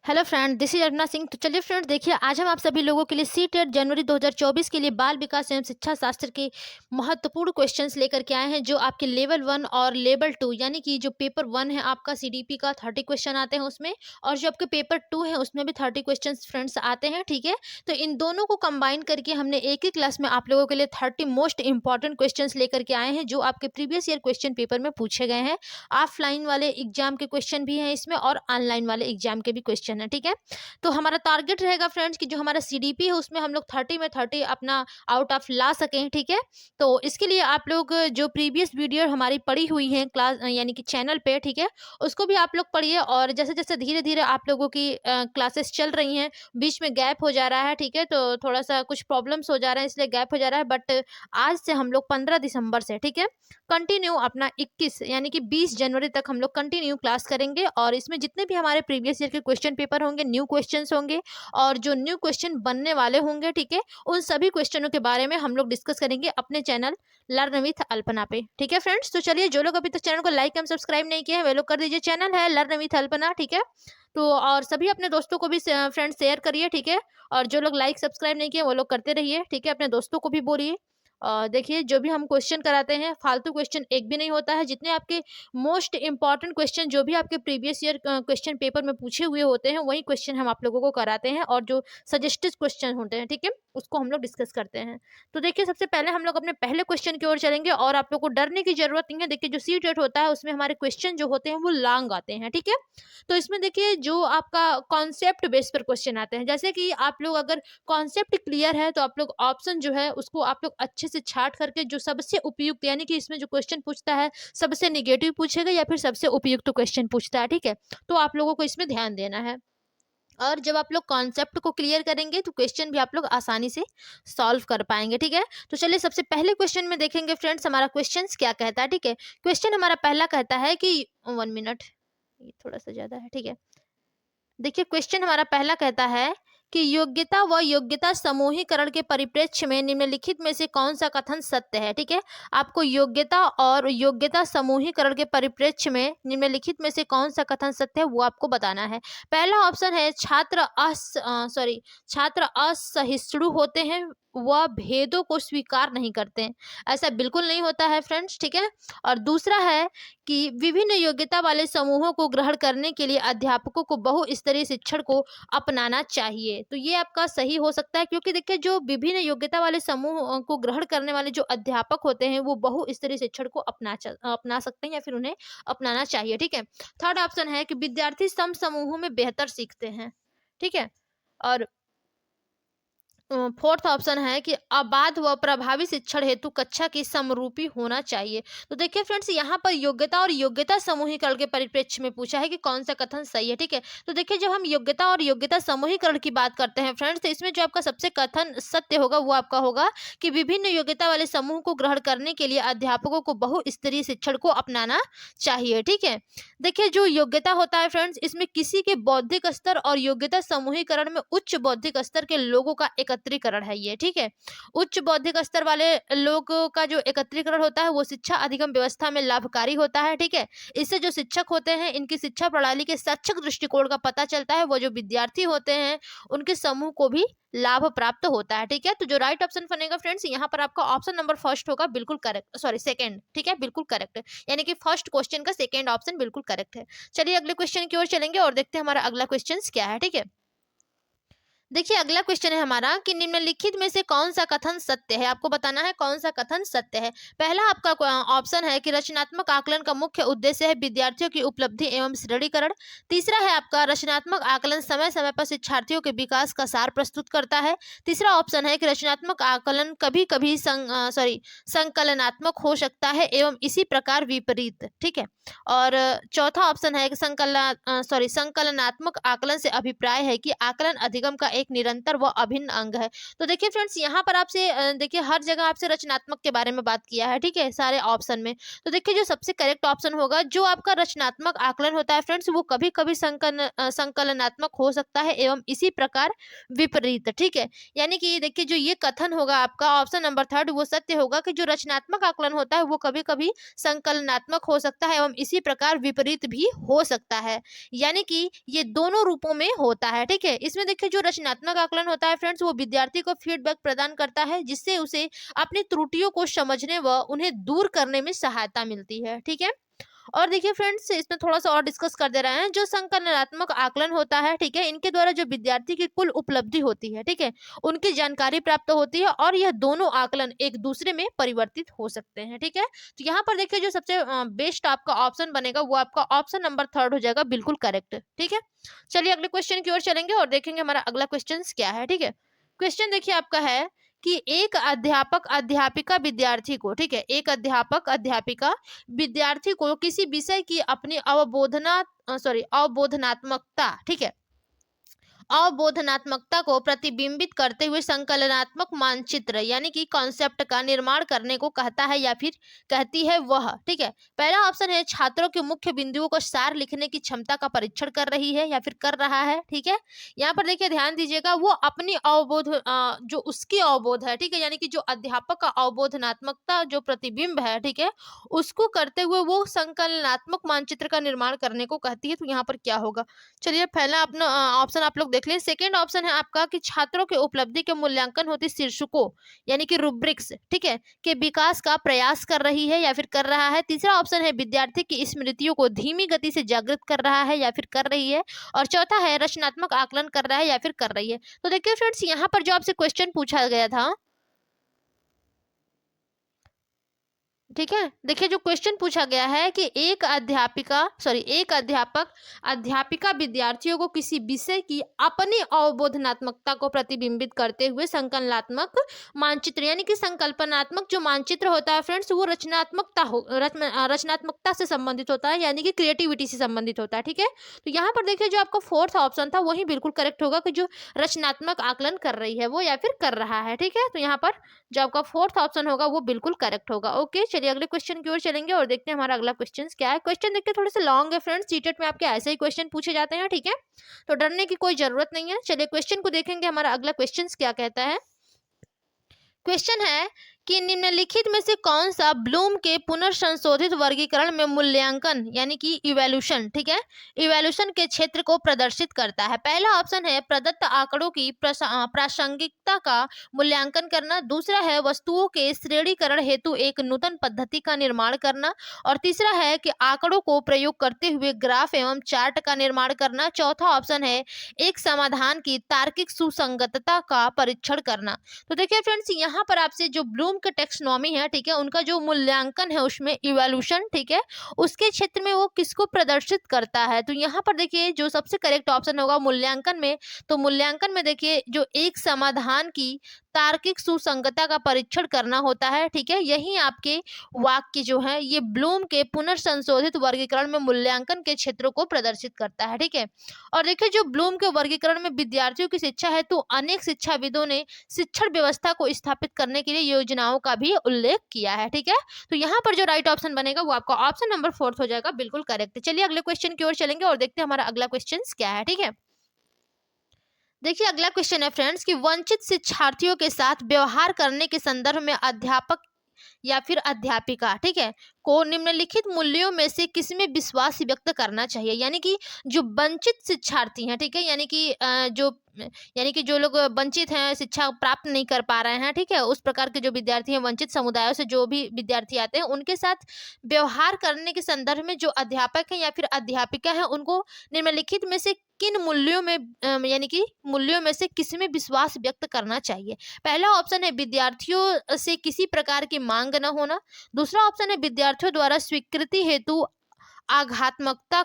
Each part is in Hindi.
Hello friend, this is Arpana Singh. तो चलिए फ्रेंड, देखिए आज हम आप सभी लोगों के लिए सीटेट जनवरी 2024 के लिए बाल विकास एवं शिक्षा शास्त्र के महत्वपूर्ण क्वेश्चंस लेकर के आए हैं, जो आपके लेवल 1 और लेवल 2 यानी कि जो पेपर 1 है आपका सीडीपी का 30 क्वेश्चन आते हैं उसमें, और जो आपके पेपर 2 है उसमें भी 30 क्वेश्चन फ्रेंड्स आते हैं। ठीक है, तो इन दोनों को कंबाइन करके हमने एक ही क्लास में आप लोगों के लिए 30 मोस्ट इंपॉर्टेंट क्वेश्चन लेकर के आए हैं, जो आपके प्रीवियस ईयर क्वेश्चन पेपर में पूछे गए हैं। ऑफलाइन वाले एग्जाम के क्वेश्चन भी हैं इसमें और ऑनलाइन वाले एग्जाम के भी क्वेश्चन है। ठीक है, तो हमारा टारगेट रहेगा फ्रेंड्स कि जो हमारा सीडीपी है उसमें हम लोग 30 में 30 अपना आउट ऑफ ला सकें। ठीक है, तो इसके लिए आप लोग जो प्रीवियस वीडियो हमारी पड़ी हुई है क्लास यानी कि चैनल पे, ठीक है, उसको भी आप लोग पढ़िए। और जैसे जैसे धीरे धीरे आप लोगों की क्लासेस चल रही हैं, बीच में गैप हो जा रहा है, ठीक है, तो थोड़ा सा कुछ प्रॉब्लम्स हो जा रहे हैं इसलिए गैप हो जा रहा है, बट आज से हम लोग 15 दिसंबर से, ठीक है, कंटिन्यू अपना 21 यानी कि 20 जनवरी तक हम लोग कंटिन्यू क्लास करेंगे। और इसमें जितने भी हमारे प्रीवियस ईयर के क्वेश्चन पेपर होंगे, न्यू क्वेश्चंस होंगे और जो न्यू क्वेश्चन बनने वाले होंगे, ठीक है, उन सभी क्वेश्चनों के बारे में हम लोग डिस्कस करेंगे अपने चैनल लर्न विथ अल्पना पे। ठीक है फ्रेंड्स, तो चलिए जो लोग अभी तक चैनल को लाइक एंड सब्सक्राइब नहीं किए हैं वे लोग कर दीजिए। चैनल है लर्न विथ अल्पना, ठीक है, तो और सभी अपने दोस्तों को भी फ्रेंड्स शेयर करिए। ठीक है, और जो लोग लाइक सब्सक्राइब नहीं किए वो लोग करते रहिए। ठीक है, अपने दोस्तों को भी बोलिए। देखिए जो भी हम क्वेश्चन कराते हैं फालतू क्वेश्चन एक भी नहीं होता है। जितने आपके मोस्ट इंपॉर्टेंट क्वेश्चन जो भी आपके प्रीवियस ईयर क्वेश्चन पेपर में पूछे हुए होते हैं वही क्वेश्चन हम आप लोगों को कराते हैं, और जो सजेस्टेड क्वेश्चन होते हैं, ठीक है, उसको हम लोग डिस्कस करते हैं। तो देखिए सबसे पहले हम लोग अपने पहले क्वेश्चन की ओर चलेंगे, और आप लोग को डरने की जरूरत नहीं है। देखिए जो सीटेट होता है उसमें हमारे क्वेश्चन जो होते हैं वो लॉन्ग आते हैं। ठीक है, तो इसमें देखिए जो आपका कॉन्सेप्ट बेस पर क्वेश्चन आते हैं, जैसे कि आप लोग अगर कॉन्सेप्ट क्लियर है तो आप लोग ऑप्शन जो है उसको आप लोग अच्छे से छाट करके जो सबसे उपयुक्त यानी कि इसमें जो क्वेश्चन पूछता है सबसे निगेटिव पूछेगा या फिर सबसे उपयुक्त क्वेश्चन पूछता है। ठीक है, तो आप लोगों को इसमें ध्यान देना है। और जब आप लोग कॉन्सेप्ट को क्लियर करेंगे तो क्वेश्चन भी आप लोग आसानी से सॉल्व कर पाएंगे। ठीक है, तो चलिए सबसे पहले क्वेश्चन में देखेंगे फ्रेंड्स हमारा क्वेश्चन क्या कहता है। ठीक है, क्वेश्चन हमारा पहला कहता है कि 1 मिनट, ये थोड़ा सा ज्यादा है। ठीक है, देखिए क्वेश्चन हमारा पहला कहता है कि योग्यता व योग्यता समूहीकरण के परिप्रेक्ष्य में निम्नलिखित में से कौन सा कथन सत्य है। ठीक है, आपको योग्यता और योग्यता समूहीकरण के परिप्रेक्ष्य में निम्नलिखित में से कौन सा कथन सत्य है वो आपको बताना है। पहला ऑप्शन है छात्र असहिष्णु होते हैं, वह भेदों को स्वीकार नहीं करते हैं। ऐसा बिल्कुल नहीं होता है फ्रेंड्स। ठीक है, और दूसरा है कि विभिन्न योग्यता वाले समूहों को ग्रहण करने के लिए अध्यापकों को बहुस्तरीय शिक्षण को अपनाना चाहिए। तो ये आपका सही हो सकता है, क्योंकि देखिए जो विभिन्न योग्यता वाले समूह को ग्रहण करने वाले जो अध्यापक होते हैं वो बहुस्तरीय शिक्षण को अपना सकते हैं या फिर उन्हें अपनाना चाहिए। ठीक है, थर्ड ऑप्शन है कि विद्यार्थी सम समूहों में बेहतर सीखते हैं। ठीक है, और फोर्थ ऑप्शन है कि अबाध व प्रभावी शिक्षण हेतु कक्षा की समरूपी होना चाहिए। तो देखिए फ्रेंड्स यहाँ पर योग्यता और योग्यता समूहीकरण के परिप्रेक्ष्य में पूछा है कि कौन सा कथन सही है। ठीक है, तो देखिए जब हम योग्यता और योग्यता समूहीकरण की बात करते हैं फ्रेंड्स, तो इसमें जो आपका सबसे कथन सत्य होगा वो आपका होगा कि विभिन्न योग्यता वाले समूह को ग्रहण करने के लिए अध्यापकों को बहुस्तरीय शिक्षण को अपनाना चाहिए। ठीक है, देखिए जो योग्यता होता है फ्रेंड्स, इसमें किसी के बौद्धिक स्तर और योग्यता समूहीकरण में उच्च बौद्धिक स्तर के लोगों का एकत्रीकरण है ये। ठीक है, उच्च बौद्धिक स्तर वाले लोगों का जो एकत्रीकरण होता है वो शिक्षा अधिगम व्यवस्था में लाभकारी होता है। ठीक है, इससे जो शिक्षक होते हैं इनकी शिक्षा प्रणाली के शैक्षिक दृष्टिकोण का पता चलता है, वो जो विद्यार्थी होते हैं उनके समूह को भी लाभ प्राप्त होता है। ठीक है, तो जो राइट ऑप्शन बनेगा फ्रेंड्स यहाँ पर आपका ऑप्शन नंबर फर्स्ट होगा, बिल्कुल करेक्ट, सॉरी सेकंड। ठीक है, बिल्कुल करेक्ट है, यानी कि फर्स्ट क्वेश्चन का सेकंड ऑप्शन बिल्कुल करेक्ट है। चलिए अगले क्वेश्चन की ओर चलेंगे और देखते हैं हमारा अगला क्वेश्चन क्या है। ठीक है, देखिए अगला क्वेश्चन है हमारा कि निम्नलिखित में से कौन सा कथन सत्य है। आपको बताना है कौन सा कथन सत्य है। पहला आपका ऑप्शन है कि रचनात्मक आकलन का मुख्य उद्देश्य है विद्यार्थियों की उपलब्धि एवं सुदृढ़ीकरण। तीसरा है आपका रचनात्मक आकलन समय समय पर शिक्षार्थियों के विकास का सार प्रस्तुत करता है। तीसरा ऑप्शन है कि रचनात्मक आकलन कभी कभी संकलनात्मक हो सकता है एवं इसी प्रकार विपरीत। ठीक है, और चौथा ऑप्शन है कि संकलनात्मक आकलन से अभिप्राय है कि आकलन अधिगम का एक निरंतर व अभिन्न अंग है। तो देखिए फ्रेंड्स, यहाँ पर आपसे देखिए हर जगह आपसे रचनात्मक के बारे में बात किया है, ठीक है, सारे ऑप्शन में। तो देखिए जो सबसे करेक्ट ऑप्शन होगा, जो आपका रचनात्मक आकलन होता है फ्रेंड्स, वो कभी कभी संकलनात्मक हो सकता है एवं इसी प्रकार विपरीत, ठीक है। यानी कि देखिए जो ये कथन होगा आपका ऑप्शन नंबर थर्ड, वो सत्य होगा कि जो रचनात्मक आकलन होता है वो कभी कभी संकलनात्मक हो सकता है एवं इसी प्रकार विपरीत भी हो सकता है। यानी कि ये दोनों रूपों में होता है, ठीक है। इसमें देखिए जो रचनात्मक आकलन होता है फ्रेंड्स, वो विद्यार्थी को फीडबैक प्रदान करता है, जिससे उसे अपनी त्रुटियों को समझने व उन्हें दूर करने में सहायता मिलती है, ठीक है। और देखिए फ्रेंड्स, इसमें थोड़ा सा और डिस्कस कर दे रहे हैं, जो संकलनात्मक आकलन होता है, ठीक है, इनके द्वारा जो विद्यार्थी की कुल उपलब्धि होती है, ठीक है, उनकी जानकारी प्राप्त होती है और यह दोनों आकलन एक दूसरे में परिवर्तित हो सकते हैं, ठीक है। तो यहाँ पर देखिए जो सबसे बेस्ट आपका ऑप्शन बनेगा वो आपका ऑप्शन नंबर थर्ड हो जाएगा, बिल्कुल करेक्ट, ठीक है। चलिए अगले क्वेश्चन की ओर चलेंगे और देखेंगे हमारा अगला क्वेश्चन क्या है, ठीक है। क्वेश्चन देखिए आपका है कि एक अध्यापक अध्यापिका विद्यार्थी को, ठीक है, एक अध्यापक अध्यापिका विद्यार्थी को किसी विषय की अपनी अवबोधनात्मकता, ठीक है, अवबोधनात्मकता को प्रतिबिंबित करते हुए संकलनात्मक मानचित्र यानी कि कॉन्सेप्ट का निर्माण करने को कहता है या फिर कहती है वह, ठीक है। पहला ऑप्शन है छात्रों के मुख्य बिंदुओं को सार लिखने की क्षमता का परीक्षण कर रही है या फिर कर रहा है, ठीक है। यहाँ पर देखिए ध्यान दीजिएगा, वो अपनी जो उसकी अवबोध है, ठीक है, यानी कि जो अध्यापक का अवबोधनात्मकता जो प्रतिबिंब है, ठीक है, उसको करते हुए वो संकलनात्मक मानचित्र का निर्माण करने को कहती है। तो यहाँ पर क्या होगा, चलिए पहला अपना ऑप्शन आप लोग देख लें। सेकंड ऑप्शन है आपका कि छात्रों के उपलब्धि के मूल्यांकन होते शीर्षकों यानी कि रूब्रिक्स, ठीक है, के विकास का प्रयास कर रही है या फिर कर रहा है। तीसरा ऑप्शन है विद्यार्थी की स्मृतियों को धीमी गति से जागृत कर रहा है या फिर कर रही है। और चौथा है रचनात्मक आकलन कर रहा है या फिर कर रही है। तो देखिए फ्रेंड्स, यहाँ पर जो आपसे क्वेश्चन पूछा गया था, ठीक है, देखिए जो क्वेश्चन पूछा गया है कि एक अध्यापक अध्यापिका विद्यार्थियों को किसी विषय की अपनी अवबोधनात्मकता को प्रतिबिंबित करते हुए संकलनात्मक मानचित्र यानी कि संकल्पनात्मक जो मानचित्र होता है फ्रेंड्स, वो रचनात्मकता से संबंधित होता है, यानी कि क्रिएटिविटी से संबंधित होता है, ठीक है। तो यहाँ पर देखिए जो आपका फोर्थ ऑप्शन था वही बिल्कुल करेक्ट होगा कि जो रचनात्मक आकलन कर रही है वो या फिर कर रहा है, ठीक है। तो यहाँ पर जो आपका फोर्थ ऑप्शन होगा वो बिल्कुल करेक्ट होगा। ओके, चलिए अगले क्वेश्चन की ओर चलेंगे और देखते हैं हमारा अगला क्वेश्चन क्या है। क्वेश्चन देखिए थोड़े से लॉन्ग है फ्रेंड्स, चीटेट में आपके ऐसे ही क्वेश्चन पूछे जाते हैं, ठीक है, तो डरने की कोई जरूरत नहीं है। चलिए क्वेश्चन को देखेंगे, हमारा अगला क्वेश्चन क्या कहता है। क्वेश्चन है कि निम्नलिखित में से कौन सा ब्लूम के पुनर्संशोधित वर्गीकरण में मूल्यांकन यानी कि इवैल्यूएशन, ठीक है, इवैल्यूएशन के क्षेत्र को प्रदर्शित करता है। पहला ऑप्शन है प्रदत्त आंकड़ों की प्रासंगिकता का मूल्यांकन करना। दूसरा है वस्तुओं के श्रेणीकरण हेतु एक नूतन पद्धति का निर्माण करना। और तीसरा है कि आंकड़ों को प्रयोग करते हुए ग्राफ एवं चार्ट का निर्माण करना। चौथा ऑप्शन है एक समाधान की तार्किक सुसंगतता का परीक्षण करना। तो देखिए फ्रेंड्स, यहाँ पर आपसे जो ब्लूम के टेक्सोनॉमी है, ठीक है, उनका जो मूल्यांकन है उसमें इवैल्यूएशन, ठीक है, उसके क्षेत्र में वो किसको प्रदर्शित करता है। तो यहाँ पर देखिए जो सबसे करेक्ट ऑप्शन होगा मूल्यांकन में, तो मूल्यांकन में देखिए जो एक समाधान की तार्किक सुसंगतता का परीक्षण करना होता है, ठीक है। यही आपके वाक्य जो है ये ब्लूम के पुनर्संशोधित वर्गीकरण में मूल्यांकन के क्षेत्रों को प्रदर्शित करता है, ठीक है। और देखिए जो ब्लूम के वर्गीकरण में विद्यार्थियों की शिक्षा हेतु अनेक शिक्षाविदों ने शिक्षण व्यवस्था को स्थापित करने के लिए योजनाओं का भी उल्लेख किया है, ठीक है। तो यहाँ पर जो राइट ऑप्शन बनेगा वो आपका ऑप्शन नंबर फोर्थ हो जाएगा, बिल्कुल करेक्ट। चलिए अगले क्वेश्चन की ओर चलेंगे और देखते हैं हमारा अगला क्वेश्चन क्या है, ठीक है। देखिए अगला क्वेश्चन है फ्रेंड्स कि वंचित शिक्षार्थियों के साथ व्यवहार करने के संदर्भ में अध्यापक या फिर अध्यापिका, ठीक है, को निम्नलिखित मूल्यों में से किसमें विश्वास व्यक्त करना चाहिए। यानी कि जो वंचित शिक्षार्थी हैं, ठीक है, यानी कि जो लोग वंचित हैं, शिक्षा प्राप्त नहीं कर पा रहे हैं, ठीक है, उस प्रकार के जो विद्यार्थी हैं, वंचित समुदायों से जो भी विद्यार्थी आते हैं, उनके साथ व्यवहार करने के संदर्भ में जो अध्यापक हैं या फिर अध्यापिका हैं, उनको निम्नलिखित में से किन मूल्यों में यानी कि मूल्यों में से किसमें विश्वास व्यक्त करना चाहिए। पहला ऑप्शन है विद्यार्थियों से किसी प्रकार की मांग न होना। दूसरा ऑप्शन है विद्यार्थियों द्वारा स्वीकृति हेतु आघात्मकता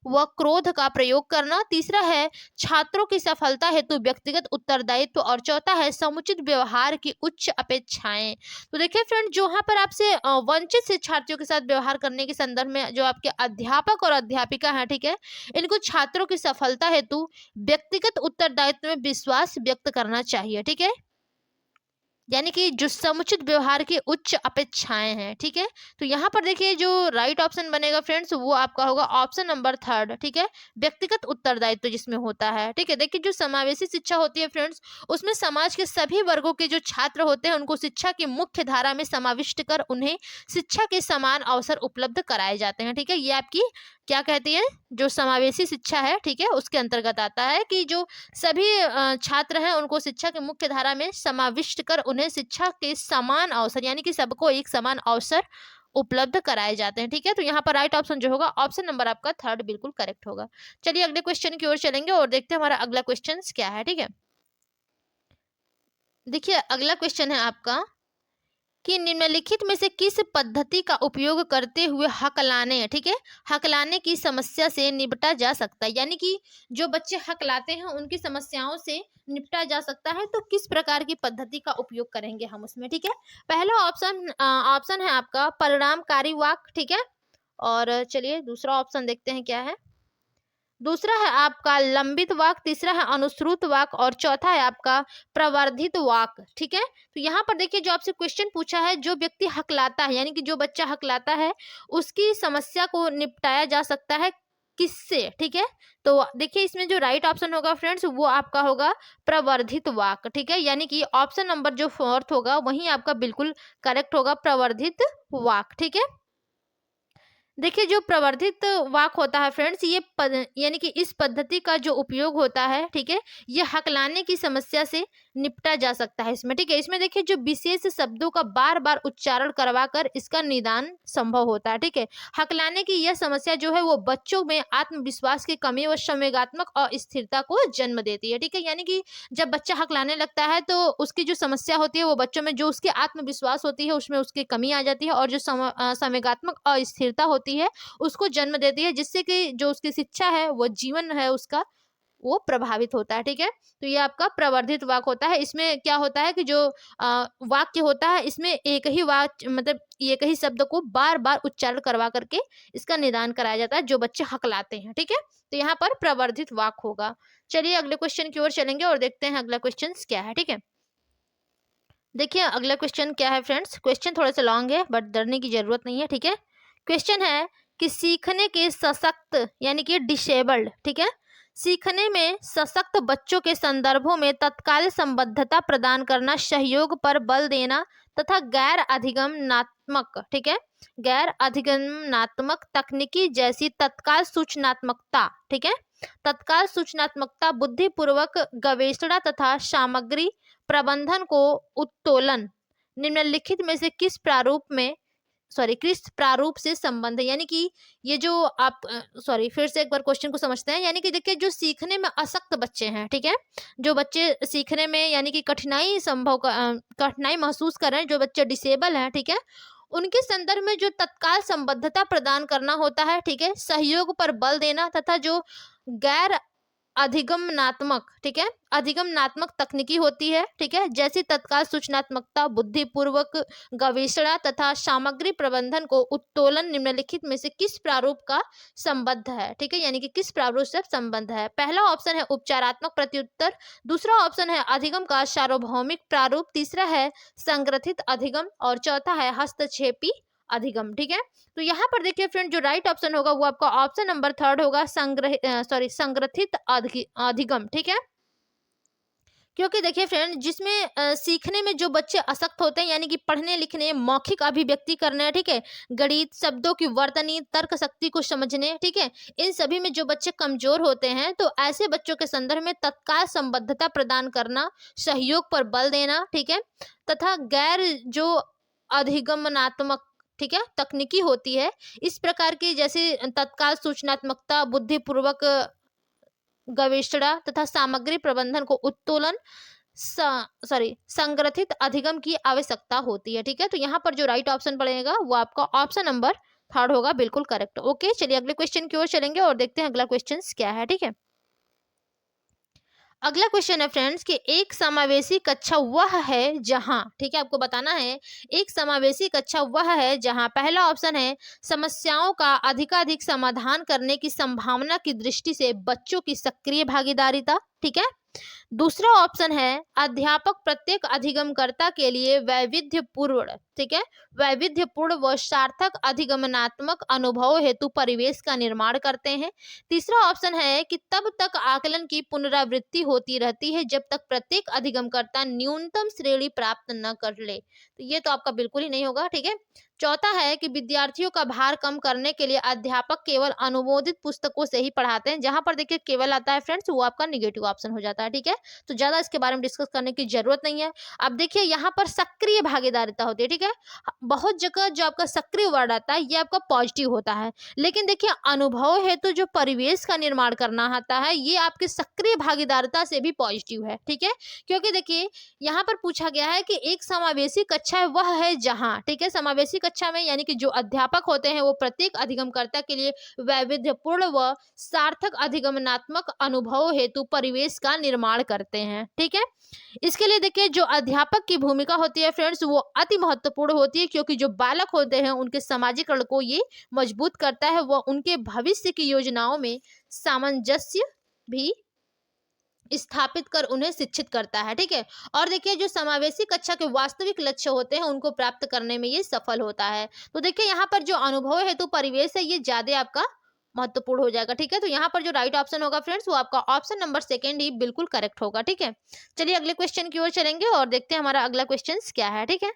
व क्रोध का प्रयोग करना। तीसरा है छात्रों की सफलता हेतु व्यक्तिगत उत्तरदायित्व और चौथा है समुचित व्यवहार की उच्च अपेक्षाएं। तो देखिए फ्रेंड, जो यहाँ पर आपसे वंचित से छात्रों के साथ व्यवहार करने के संदर्भ में जो आपके अध्यापक और अध्यापिका हैं, ठीक है, इनको छात्रों की सफलता हेतु व्यक्तिगत उत्तरदायित्व में विश्वास व्यक्त करना चाहिए। ठीक है, यानी कि जो समुचित व्यवहार की उच्च अपेक्षाएं हैं। ठीक है, तो यहाँ पर देखिए जो राइट ऑप्शन बनेगा फ्रेंड्स वो आपका होगा ऑप्शन नंबर 3। ठीक है, व्यक्तिगत उत्तरदायित्व जिसमें होता है। ठीक है, देखिए जो समावेशी शिक्षा होती है फ्रेंड्स, उसमें समाज के सभी वर्गों के जो छात्र होते हैं उनको शिक्षा की मुख्य धारा में समाविष्ट कर उन्हें शिक्षा के समान अवसर उपलब्ध कराए जाते हैं। ठीक है, ये आपकी क्या कहती है, जो समावेशी शिक्षा है, ठीक है, उसके अंतर्गत आता है कि जो सभी छात्र हैं उनको शिक्षा की मुख्य धारा में समाविष्ट कर उन्हें शिक्षा के समान अवसर, यानी कि सबको एक समान अवसर उपलब्ध कराए जाते हैं। ठीक है, तो यहाँ पर राइट ऑप्शन जो होगा ऑप्शन नंबर आपका 3 बिल्कुल करेक्ट होगा। चलिए अगले क्वेश्चन की ओर चलेंगे और देखते हैं हमारा अगला क्वेश्चन क्या है। ठीक है, देखिए अगला क्वेश्चन है आपका कि निम्नलिखित में से किस पद्धति का उपयोग करते हुए हकलाने, ठीक है, हकलाने की समस्या से निपटा जा सकता है, यानी कि जो बच्चे हकलाते हैं उनकी समस्याओं से निपटा जा सकता है, तो किस प्रकार की पद्धति का उपयोग करेंगे हम उसमें। ठीक है, पहला ऑप्शन है आपका परिणामकारी वाक्य। ठीक है, और चलिए दूसरा ऑप्शन देखते हैं क्या है। दूसरा है आपका लंबित वाक, तीसरा है अनुश्रुत वाक और चौथा है आपका प्रवर्धित वाक। ठीक है, तो यहाँ पर देखिए जो आपसे क्वेश्चन पूछा है, जो व्यक्ति हकलाता है यानी कि जो बच्चा हकलाता है उसकी समस्या को निपटाया जा सकता है किससे। ठीक है, तो देखिए इसमें जो राइट ऑप्शन होगा फ्रेंड्स वो आपका होगा प्रवर्धित वाक। ठीक है, यानी कि ऑप्शन नंबर जो 4 होगा वही आपका बिल्कुल करेक्ट होगा, प्रवर्धित वाक। ठीक है, देखिए जो प्रवर्धित वाक होता है फ्रेंड्स, ये यानी कि इस पद्धति का जो उपयोग होता है, ठीक है, ये हकलाने की समस्या से निपटा जा सकता है इसमें। ठीक है, इसमें देखिए जो विशेष शब्दों का बार बार उच्चारण करवाकर इसका निदान संभव होता है। ठीक है, हकलाने की यह समस्या जो है वो बच्चों में आत्मविश्वास की कमी व संवेगात्मक अस्थिरता को जन्म देती है। ठीक है, यानी कि जब बच्चा हकलाने लगता है तो उसकी जो समस्या होती है वो बच्चों में जो उसकी आत्मविश्वास होती है उसमें उसकी कमी आ जाती है और जो संवेगात्मक अस्थिरता होती है उसको जन्म देती है, जिससे कि जो उसकी शिक्षा है वो जीवन है उसका वो प्रभावित होता है। ठीक है, तो ये आपका प्रवर्धित वाक्य होता है। इसमें क्या होता है कि जो वाक्य होता है इसमें एक ही वाक्य मतलब एक ही शब्द को बार बार उच्चारण करवा करके इसका निदान कराया जाता है जो बच्चे हकलाते हैं। ठीक है, तो यहाँ पर प्रवर्धित वाक्य होगा। चलिए अगले क्वेश्चन की ओर चलेंगे और देखते हैं अगला क्वेश्चन क्या है। ठीक है, देखिए अगला क्वेश्चन क्या है फ्रेंड्स, क्वेश्चन थोड़ा सा लॉन्ग है बट डरने की जरूरत नहीं है। ठीक है, क्वेश्चन है कि सीखने के सशक्त यानी कि डिसेबल्ड, ठीक है, सीखने में सशक्त बच्चों के संदर्भों में तत्काल संबद्धता प्रदान करना, सहयोग पर बल देना तथा गैर अधिगमनात्मक, ठीक है, गैर अधिगमनात्मक तकनीकी जैसी तत्काल सूचनात्मकता, ठीक है, तत्काल सूचनात्मकता, बुद्धिपूर्वक गवेषणा तथा सामग्री प्रबंधन को उत्तोलन निम्नलिखित में से किस प्रारूप से संबंध है। यानी कि ये जो आप फिर से एक बार क्वेश्चन को समझते हैं। यानी कि देखिए जो सीखने में असक्त बच्चे हैं, ठीक है, जो बच्चे सीखने में यानी कि कठिनाई महसूस कर रहे हैं, जो बच्चे डिसेबल हैं, ठीक है, उनके संदर्भ में जो तत्काल संबद्धता प्रदान करना होता है, ठीक है, सहयोग पर बल देना तथा जो गैर अधिगमनात्मक, ठीक है, अधिगमनात्मक तकनीकी होती है, ठीक है, जैसे तत्काल सूचनात्मकता, बुद्धिपूर्वक गवेषणा तथा सामग्री प्रबंधन को उत्तोलन निम्नलिखित में से किस प्रारूप का संबद्ध है। ठीक है, यानी कि किस प्रारूप से संबंध है। पहला ऑप्शन है उपचारात्मक प्रत्युत्तर, दूसरा ऑप्शन है अधिगम का सार्वभौमिक प्रारूप, तीसरा है संग्रथित अधिगम और चौथा है हस्तक्षेपी अधिगम। ठीक है, तो यहाँ पर देखिए फ्रेंड जो राइट ऑप्शन होगा वो आपका ऑप्शन नंबर 3 होगा, संग्रथित अधिगम। ठीक है, क्योंकि देखिए फ्रेंड जिसमें सीखने में जो बच्चे असक्त होते हैं यानी कि पढ़ने लिखने, मौखिक अभिव्यक्ति करने, ठीक है, गणित, शब्दों की वर्तनी, तर्क शक्ति को समझने, ठीक है, इन सभी में जो बच्चे कमजोर होते हैं तो ऐसे बच्चों के संदर्भ में तत्काल संबद्धता प्रदान करना, सहयोग पर बल देना, ठीक है, तथा गैर जो अधिगमनात्मक, ठीक है, तकनीकी होती है, इस प्रकार की जैसे तत्काल सूचनात्मकता, बुद्धिपूर्वक गवेषणा तथा सामग्री प्रबंधन को उत्तोलन संग्रथित अधिगम की आवश्यकता होती है। ठीक है, तो यहाँ पर जो राइट ऑप्शन पड़ेगा वो आपका ऑप्शन नंबर थर्ड होगा बिल्कुल करेक्ट। ओके, चलिए अगले क्वेश्चन की ओर चलेंगे और देखते हैं अगला क्वेश्चन क्या है। ठीक है, अगला क्वेश्चन है फ्रेंड्स कि एक समावेशी कक्षा वह है जहां, ठीक है, आपको बताना है एक समावेशी कक्षा वह है जहां पहला ऑप्शन है समस्याओं का अधिकाधिक समाधान करने की संभावना की दृष्टि से बच्चों की सक्रिय भागीदारिता, ठीक है। दूसरा ऑप्शन है अध्यापक प्रत्येक अधिगमकर्ता के लिए वैविध्यपूर्ण, ठीक है, वैविध्यपूर्ण व सार्थक अधिगमनात्मक अनुभव हेतु परिवेश का निर्माण करते हैं। तीसरा ऑप्शन है कि तब तक आकलन की पुनरावृत्ति होती रहती है जब तक प्रत्येक अधिगमकर्ता न्यूनतम श्रेणी प्राप्त न कर ले। तो ये तो आपका बिल्कुल ही नहीं होगा। ठीक है, चौथा है कि विद्यार्थियों का भार कम करने के लिए अध्यापक केवल अनुमोदित पुस्तकों से ही पढ़ाते हैं। जहां पर देखिए केवल आता है फ्रेंड्स, वो आपका निगेटिव ऑप्शन हो जाता है। ठीक है, तो ज्यादा इसके बारे में डिस्कस करने की जरूरत नहीं है। अब देखिए यहाँ पर सक्रिय भागीदारिता होती है। ठीक है, बहुत जगह जो आपका सक्रिय वर्ड आता है ये आपका पॉजिटिव होता है, लेकिन देखिए अनुभव है तो जो परिवेश का निर्माण करना आता है ये आपके सक्रिय भागीदारिता से भी पॉजिटिव है। ठीक है, क्योंकि देखिए यहाँ पर पूछा गया है कि एक समावेशी कक्षा है वह है जहां, ठीक है, समावेशी कक्षा में यानी कि जो अध्यापक होते हैं वो प्रत्येक अधिगमकर्ता के लिए वैविध्यपूर्ण व सार्थक अधिगमनात्मक अनुभव हेतु परिवेश का निर्माण करते हैं। ठीक है, इसके लिए देखिए जो अध्यापक की भूमिका होती है फ्रेंड्स वो अति महत्वपूर्ण होती है, क्योंकि जो बालक होते हैं उनके सामाजिकरण को ये मजबूत करता है, वह उनके भविष्य की योजनाओं में सामंजस्य भी स्थापित कर उन्हें शिक्षित करता है। ठीक है, और देखिए जो समावेशी कक्षा के वास्तविक लक्ष्य होते हैं उनको प्राप्त करने में ये सफल होता है। तो देखिए यहाँ पर जो अनुभव हेतु परिवेश है ये ज्यादा आपका महत्वपूर्ण हो जाएगा। ठीक है, तो यहाँ पर जो राइट ऑप्शन होगा फ्रेंड्स वो आपका ऑप्शन नंबर सेकंड ही बिल्कुल करेक्ट होगा। ठीक है, चलिए अगले क्वेश्चन की ओर चलेंगे और देखते हैं हमारा अगला क्वेश्चन क्या है। ठीक है,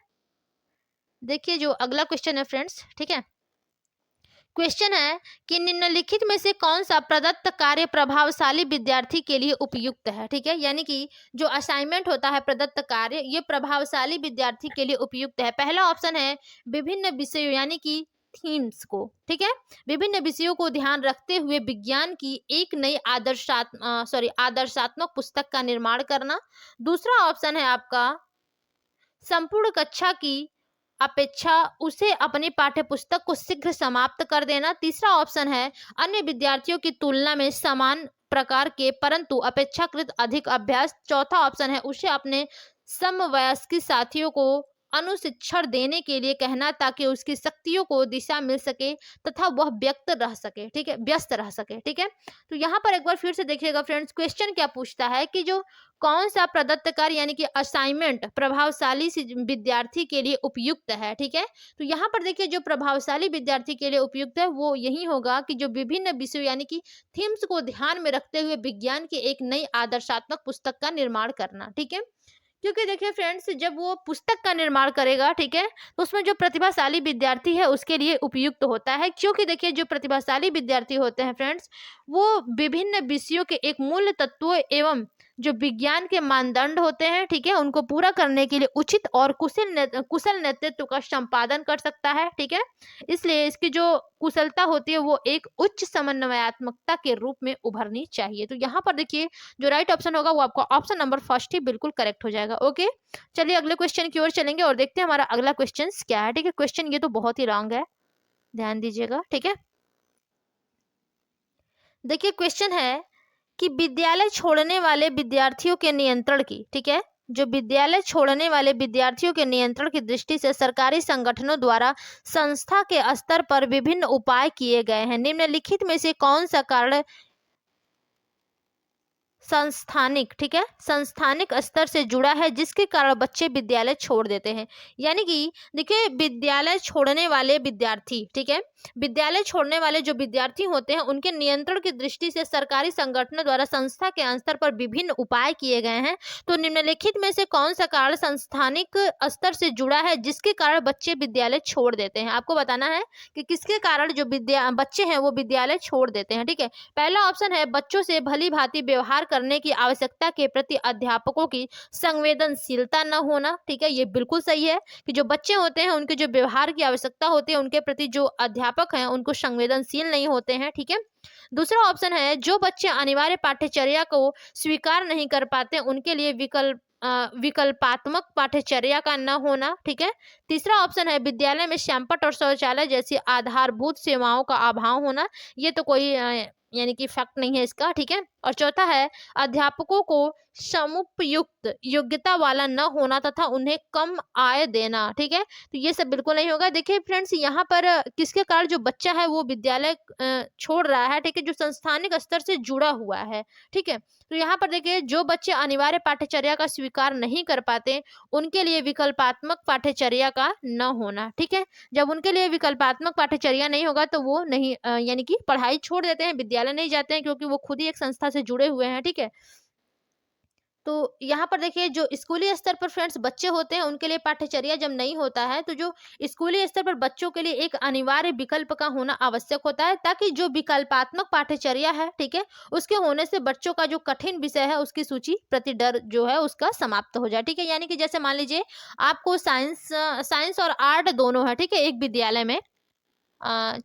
देखिए जो अगला क्वेश्चन है फ्रेंड्स, ठीक है, क्वेश्चन है कि निम्नलिखित में से कौन सा प्रदत्त कार्य प्रभावशाली विद्यार्थी के लिए उपयुक्त है। ठीक है, यानी कि जो असाइनमेंट होता है प्रदत्त कार्य ये प्रभावशाली विद्यार्थी के लिए उपयुक्त है। पहला ऑप्शन है विभिन्न विषयों यानी कि थीम्स को, ठीक है, विभिन्न विषयों को ध्यान रखते हुए विज्ञान की एक नई आदर्शात्मक पुस्तक का निर्माण करना। दूसरा ऑप्शन है आपका संपूर्ण कक्षा की अपेक्षा उसे अपनी पाठ्यपुस्तक को शीघ्र समाप्त कर देना। तीसरा ऑप्शन है अन्य विद्यार्थियों की तुलना में समान प्रकार के परंतु अपेक्षाकृत अधिक अभ्यास। चौथा ऑप्शन है उसे अपने समवयस्क साथियों को अनुशिक्षण देने के लिए कहना ताकि उसकी शक्तियों को दिशा मिल सके तथा वह व्यस्त रह सके। ठीक है, तो यहाँ पर एक बार फिर से देखिएगा फ्रेंड्स, क्वेश्चन क्या पूछता है कि जो कौन सा प्रदत्त कार्य यानी कि असाइनमेंट प्रभावशाली विद्यार्थी के लिए उपयुक्त है। ठीक है, तो यहाँ पर देखिए जो प्रभावशाली विद्यार्थी के लिए उपयुक्त है वो यही होगा कि जो विभिन्न विषयों यानी कि थीम्स को ध्यान में रखते हुए विज्ञान की एक नई आदर्शात्मक पुस्तक का निर्माण करना। ठीक है, क्योंकि देखिए फ्रेंड्स जब वो पुस्तक का निर्माण करेगा, ठीक है, तो उसमें जो प्रतिभाशाली विद्यार्थी है उसके लिए उपयुक्त होता है, क्योंकि देखिए जो प्रतिभाशाली विद्यार्थी होते हैं फ्रेंड्स वो विभिन्न विषयों के एक मूल तत्वों एवं जो विज्ञान के मानदंड होते हैं, ठीक है, उनको पूरा करने के लिए उचित और कुशल नेतृत्व का संपादन कर सकता है। ठीक है, इसलिए इसकी जो कुशलता होती है वो एक उच्च समन्वयात्मकता के रूप में उभरनी चाहिए। तो यहाँ पर देखिए जो राइट ऑप्शन होगा वो आपका ऑप्शन नंबर फर्स्ट ही बिल्कुल करेक्ट हो जाएगा। ओके, चलिए अगले क्वेश्चन की ओर चलेंगे और देखते हैं हमारा अगला क्वेश्चन क्या है। ठीक है, क्वेश्चन ये तो बहुत ही रॉन्ग है, ध्यान दीजिएगा। ठीक है, देखिए क्वेश्चन है कि विद्यालय छोड़ने वाले विद्यार्थियों के नियंत्रण की, ठीक है, जो विद्यालय छोड़ने वाले विद्यार्थियों के नियंत्रण की दृष्टि से सरकारी संगठनों द्वारा संस्था के स्तर पर विभिन्न उपाय किए गए हैं। निम्नलिखित में से कौन सा कारण संस्थानिक, ठीक है, संस्थानिक स्तर से जुड़ा है जिसके कारण बच्चे विद्यालय छोड़ देते हैं। यानी कि देखिए विद्यालय छोड़ने वाले विद्यार्थी, ठीक है, विद्यालय छोड़ने वाले जो विद्यार्थी होते हैं उनके नियंत्रण की दृष्टि से सरकारी संगठनों द्वारा संस्था के स्तर पर विभिन्न उपाय किए गए हैं। तो निम्नलिखित में से कौन सा कारण संस्थानिक स्तर से जुड़ा है जिसके कारण बच्चे विद्यालय छोड़ देते हैं। आपको बताना है कि किसके कारण जो बच्चे हैं वो विद्यालय छोड़ देते हैं। ठीक है, पहला ऑप्शन है बच्चों से भली भांति व्यवहार करने की आवश्यकता के प्रति अध्यापकों की संवेदनशीलता न होना। ठीक है, ये बिल्कुल सही है कि जो बच्चे होते हैं उनके जो व्यवहार की आवश्यकता होती है उनके प्रति जो अध्यापक हैं उनको संवेदनशील नहीं होते हैं। ठीक है, दूसरा ऑप्शन है जो बच्चे अनिवार्य पाठ्यचर्या को स्वीकार नहीं कर पाते उनके लिए विकल्पात्मक पाठ्यचर्या का न होना, ठीक है। तीसरा ऑप्शन है विद्यालय में श्यामपट्ट और शौचालय जैसी आधारभूत सेवाओं का अभाव होना। ये तो कोई यानी कि फैक्ट नहीं है इसका, ठीक है। और चौथा है अध्यापकों को समुपयुक्त योग्यता वाला न होना तथा उन्हें कम आय देना, ठीक है। तो ये सब बिल्कुल नहीं होगा। देखिए फ्रेंड्स, यहाँ पर किसके कारण जो बच्चा है वो विद्यालय छोड़ रहा है, ठीक है, जो संस्थानिक स्तर से जुड़ा हुआ है, ठीक है। तो यहाँ पर देखिए जो बच्चे अनिवार्य पाठ्यचर्या का स्वीकार नहीं कर पाते उनके लिए विकल्पात्मक पाठ्यचर्या का न होना, ठीक है। जब उनके लिए विकल्पात्मक पाठ्यचर्या नहीं होगा तो वो नहीं यानी कि पढ़ाई छोड़ देते हैं, विद्यालय नहीं जाते हैं, क्योंकि वो खुद ही एक संस्था से जुड़े हुए हैं, ठीक है। तो यहाँ पर देखिए जो स्कूली स्तर पर फ्रेंड्स बच्चे होते हैं उनके लिए पाठ्यचर्या जब नहीं होता है तो जो स्कूली स्तर पर बच्चों के लिए एक अनिवार्य विकल्प का होना आवश्यक होता है, ताकि जो विकल्पात्मक पाठ्यचर्या है, ठीक है, उसके होने से बच्चों का जो कठिन विषय है उसकी सूची प्रति डर जो है उसका समाप्त हो जाए, ठीक है। यानी कि जैसे मान लीजिए आपको साइंस और आर्ट दोनों है, ठीक है, एक विद्यालय में।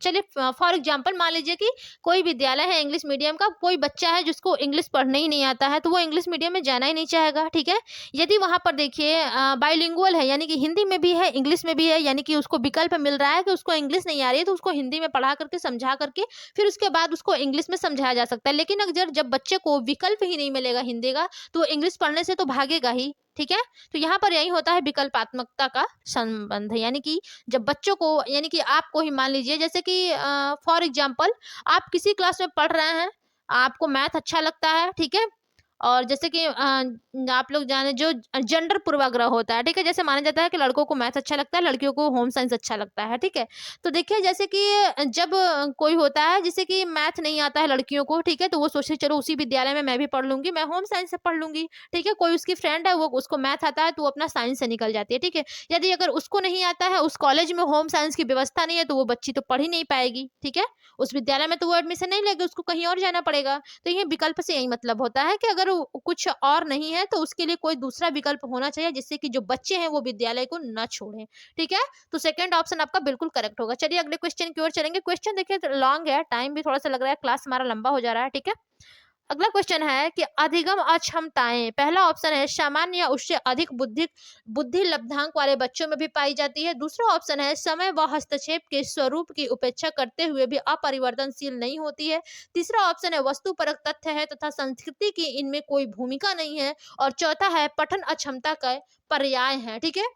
चलिए फॉर एग्जांपल मान लीजिए कि कोई विद्यालय है इंग्लिश मीडियम का, कोई बच्चा है जिसको इंग्लिश पढ़ने ही नहीं आता है तो वो इंग्लिश मीडियम में जाना ही नहीं चाहेगा, ठीक है। यदि वहां पर देखिए बाइलिंगुअल है, यानी कि हिंदी में भी है इंग्लिश में भी है, यानी कि उसको विकल्प मिल रहा है कि उसको इंग्लिश नहीं आ रही है तो उसको हिंदी में पढ़ा करके समझा करके फिर उसके बाद उसको इंग्लिश में समझाया जा सकता है। लेकिन अगर जब बच्चे को विकल्प ही नहीं मिलेगा हिंदी का तो वो इंग्लिश पढ़ने से तो भागेगा ही, ठीक है। तो यहाँ पर यही होता है विकल्पात्मकता का संबंध, यानी कि जब बच्चों को यानी कि आपको ही मान लीजिए जैसे कि फॉर एग्जांपल आप किसी क्लास में पढ़ रहे हैं, आपको मैथ अच्छा लगता है, ठीक है। और जैसे कि आप लोग जाने जो जेंडर पूर्वाग्रह होता है, ठीक है, जैसे माना जाता है कि लड़कों को मैथ अच्छा लगता है, लड़कियों को होम साइंस अच्छा लगता है, ठीक है। तो देखिए जैसे कि जब कोई होता है जैसे कि मैथ नहीं आता है लड़कियों को, ठीक है, तो वो सोचे चलो उसी विद्यालय में मैं भी पढ़ लूंगी, मैं होम साइंस से पढ़ लूंगी, ठीक है। कोई उसकी फ्रेंड है वो उसको मैथ आता है तो वो अपना साइंस से निकल जाती है, ठीक है। यदि अगर उसको नहीं आता है, उस कॉलेज में होम साइंस की व्यवस्था नहीं है तो वो बच्ची तो पढ़ ही नहीं पाएगी, ठीक है। उस विद्यालय में तो वो एडमिशन नहीं लेगी, उसको कहीं और जाना पड़ेगा। तो ये विकल्प से यही मतलब होता है कि अगर कुछ और नहीं है तो उसके लिए कोई दूसरा विकल्प होना चाहिए जिससे कि जो बच्चे हैं वो विद्यालय को न छोड़ें, ठीक है। तो सेकंड ऑप्शन आपका बिल्कुल करेक्ट होगा। चलिए अगले क्वेश्चन की ओर चलेंगे। क्वेश्चन देखिए लॉन्ग है, टाइम भी थोड़ा सा लग रहा है, क्लास हमारा लंबा हो जा रहा है, ठीक है। अगला क्वेश्चन है कि अधिगम अक्षमताएं, पहला ऑप्शन है सामान्य या उससे अधिक बुद्धि बुद्धि लब्धांक वाले बच्चों में भी पाई जाती है। दूसरा ऑप्शन है समय व हस्तक्षेप के स्वरूप की उपेक्षा करते हुए भी अपरिवर्तनशील नहीं होती है। तीसरा ऑप्शन है वस्तुपरक तथ्य है तथा संस्कृति की इनमें कोई भूमिका नहीं है। और चौथा है पठन अक्षमता का पर्याय है, ठीक है।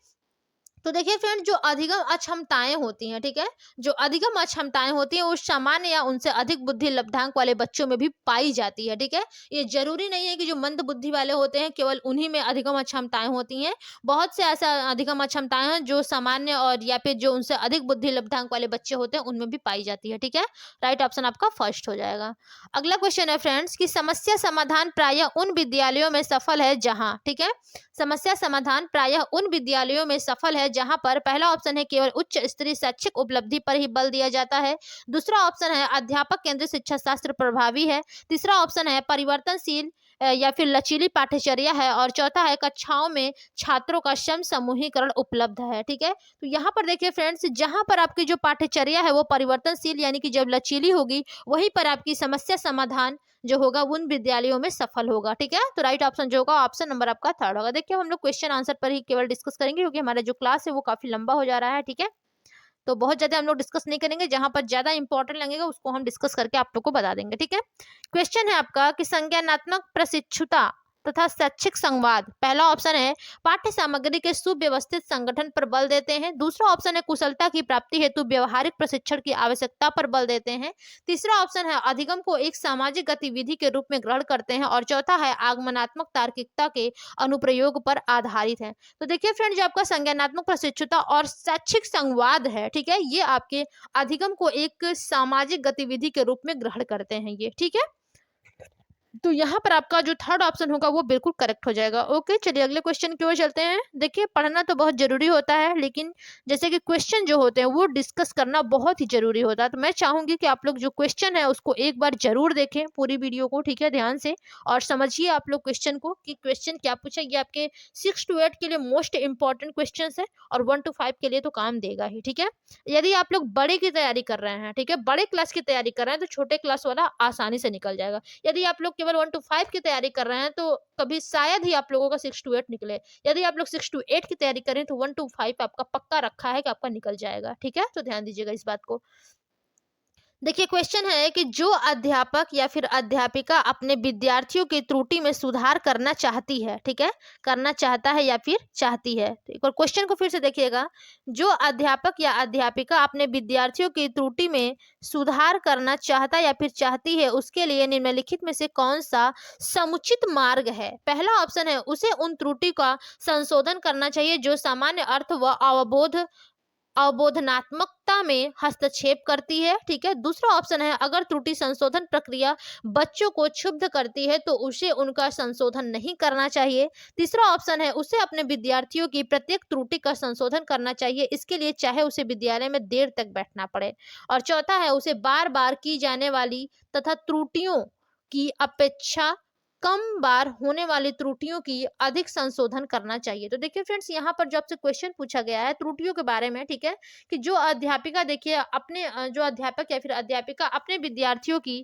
तो देखिए फ्रेंड जो अधिगम अक्षमताएं होती हैं, ठीक है, जो अधिगम अक्षमताएं होती हैं वो सामान्य या उनसे अधिक बुद्धि लब्धांक वाले बच्चों में भी पाई जाती है, ठीक है। ये जरूरी नहीं है कि जो मंद बुद्धि वाले होते हैं केवल उन्हीं में अधिगम अक्षमताएं होती हैं। बहुत से ऐसा अधिगम अक्षमताएं हैं जो सामान्य और या फिर जो उनसे अधिक बुद्धि लब्धांक वाले बच्चे होते हैं उनमें भी पाई जाती है, ठीक है। राइट ऑप्शन आपका फर्स्ट हो जाएगा। अगला क्वेश्चन है फ्रेंड्स की समस्या समाधान प्रायः उन विद्यालयों में सफल है जहां, ठीक है, समस्या समाधान प्रायः उन विद्यालयों में सफल है जहां पर पहला ऑप्शन है केवल उच्च स्तरीय शैक्षिक उपलब्धि पर ही बल दिया जाता है। दूसरा ऑप्शन है अध्यापक केंद्रित शिक्षा शास्त्र प्रभावी है। तीसरा ऑप्शन है परिवर्तनशील या फिर लचीली पाठ्यचर्या है। और चौथा है कक्षाओं में छात्रों का सम समूहीकरण उपलब्ध है, ठीक है। तो यहाँ पर देखिए फ्रेंड्स जहां पर आपकी जो पाठ्यचर्या है वो परिवर्तनशील यानी कि जब लचीली होगी वहीं पर आपकी समस्या समाधान जो होगा उन विद्यालयों में सफल होगा, ठीक है। तो राइट ऑप्शन जो होगा ऑप्शन नंबर आपका थर्ड होगा। देखिए हम लोग क्वेश्चन आंसर पर ही केवल डिस्कस करेंगे क्योंकि हमारा जो क्लास है वो काफी लंबा हो जा रहा है, ठीक है। तो बहुत ज्यादा हम लोग डिस्कस नहीं करेंगे, जहां पर ज्यादा इंपॉर्टेंट लगेगा उसको हम डिस्कस करके आप लोग को बता देंगे, ठीक है। क्वेश्चन है आपका कि संज्ञानात्मक प्रशिक्षुता तथा शैक्षिक संवाद, पहला ऑप्शन है पाठ्य सामग्री के सुव्यवस्थित संगठन पर बल देते हैं। दूसरा ऑप्शन है कुशलता की प्राप्ति हेतु व्यवहारिक प्रशिक्षण की आवश्यकता पर बल देते हैं। तीसरा ऑप्शन है अधिगम को एक सामाजिक गतिविधि के रूप में ग्रहण करते हैं। और चौथा है आगमनात्मक तार्किकता के अनुप्रयोग पर आधारित है। तो देखिए फ्रेंड जो आपका संज्ञानात्मक प्रशिक्षुता और शैक्षिक संवाद है, ठीक है, ये आपके अधिगम को एक सामाजिक गतिविधि के रूप में ग्रहण करते हैं ये, ठीक है। तो यहाँ पर आपका जो थर्ड ऑप्शन होगा वो बिल्कुल करेक्ट हो जाएगा। ओके चलिए अगले क्वेश्चन की ओर चलते हैं। देखिए पढ़ना तो बहुत जरूरी होता है लेकिन जैसे कि क्वेश्चन जो होते हैं वो डिस्कस करना बहुत ही जरूरी होता है। तो मैं चाहूंगी कि आप लोग जो क्वेश्चन है उसको एक बार जरूर देखें पूरी वीडियो को, ठीक है, ध्यान से, और समझिए आप लोग क्वेश्चन को कि क्वेश्चन क्या पूछा। ये आपके 6 to 8 के लिए मोस्ट इंपॉर्टेंट क्वेश्चन है और 1 to 5 के लिए तो काम देगा ही, ठीक है। यदि आप लोग बड़े की तैयारी कर रहे हैं, ठीक है, बड़े क्लास की तैयारी कर रहे हैं तो छोटे क्लास वाला आसानी से निकल जाएगा। यदि आप लोग केवल 1 to 5 की तैयारी कर रहे हैं तो कभी शायद ही आप लोगों का 6 to 8 निकले। यदि आप लोग 6 to 8 की तैयारी करें तो 1 to 5 आपका पक्का रखा है कि आपका निकल जाएगा। ठीक है, तो ध्यान दीजिएगा इस बात को। देखिए क्वेश्चन है कि जो अध्यापक या फिर अध्यापिका अपने विद्यार्थियों की त्रुटि में सुधार करना चाहती है, ठीक है, करना चाहता है या फिर चाहती है। तो एक बार क्वेश्चन को फिर से देखिएगा। जो अध्यापक या अध्यापिका अपने विद्यार्थियों की त्रुटि में सुधार करना चाहता या फिर चाहती है, उसके लिए निम्नलिखित में से कौन सा समुचित मार्ग है? पहला ऑप्शन है उसे उन त्रुटि का संशोधन करना चाहिए जो सामान्य अर्थ व अवबोधनात्मकता में हस्तक्षेप करती है। ठीक है, दूसरा ऑप्शन है अगर त्रुटि संशोधन प्रक्रिया बच्चों को क्षुब्ध करती है तो उसे उनका संशोधन नहीं करना चाहिए। तीसरा ऑप्शन है उसे अपने विद्यार्थियों की प्रत्येक त्रुटि का संशोधन करना चाहिए, इसके लिए चाहे उसे विद्यालय में देर तक बैठना पड़े। और चौथा है उसे बार बार की जाने वाली तथा त्रुटियों की अपेक्षा कम बार होने वाली त्रुटियों की अधिक संशोधन करना चाहिए। तो देखिए फ्रेंड्स, यहाँ पर जो आपसे क्वेश्चन पूछा गया है त्रुटियों के बारे में, ठीक है, कि जो अध्यापिका देखिए अपने जो अध्यापक या फिर अध्यापिका अपने विद्यार्थियों की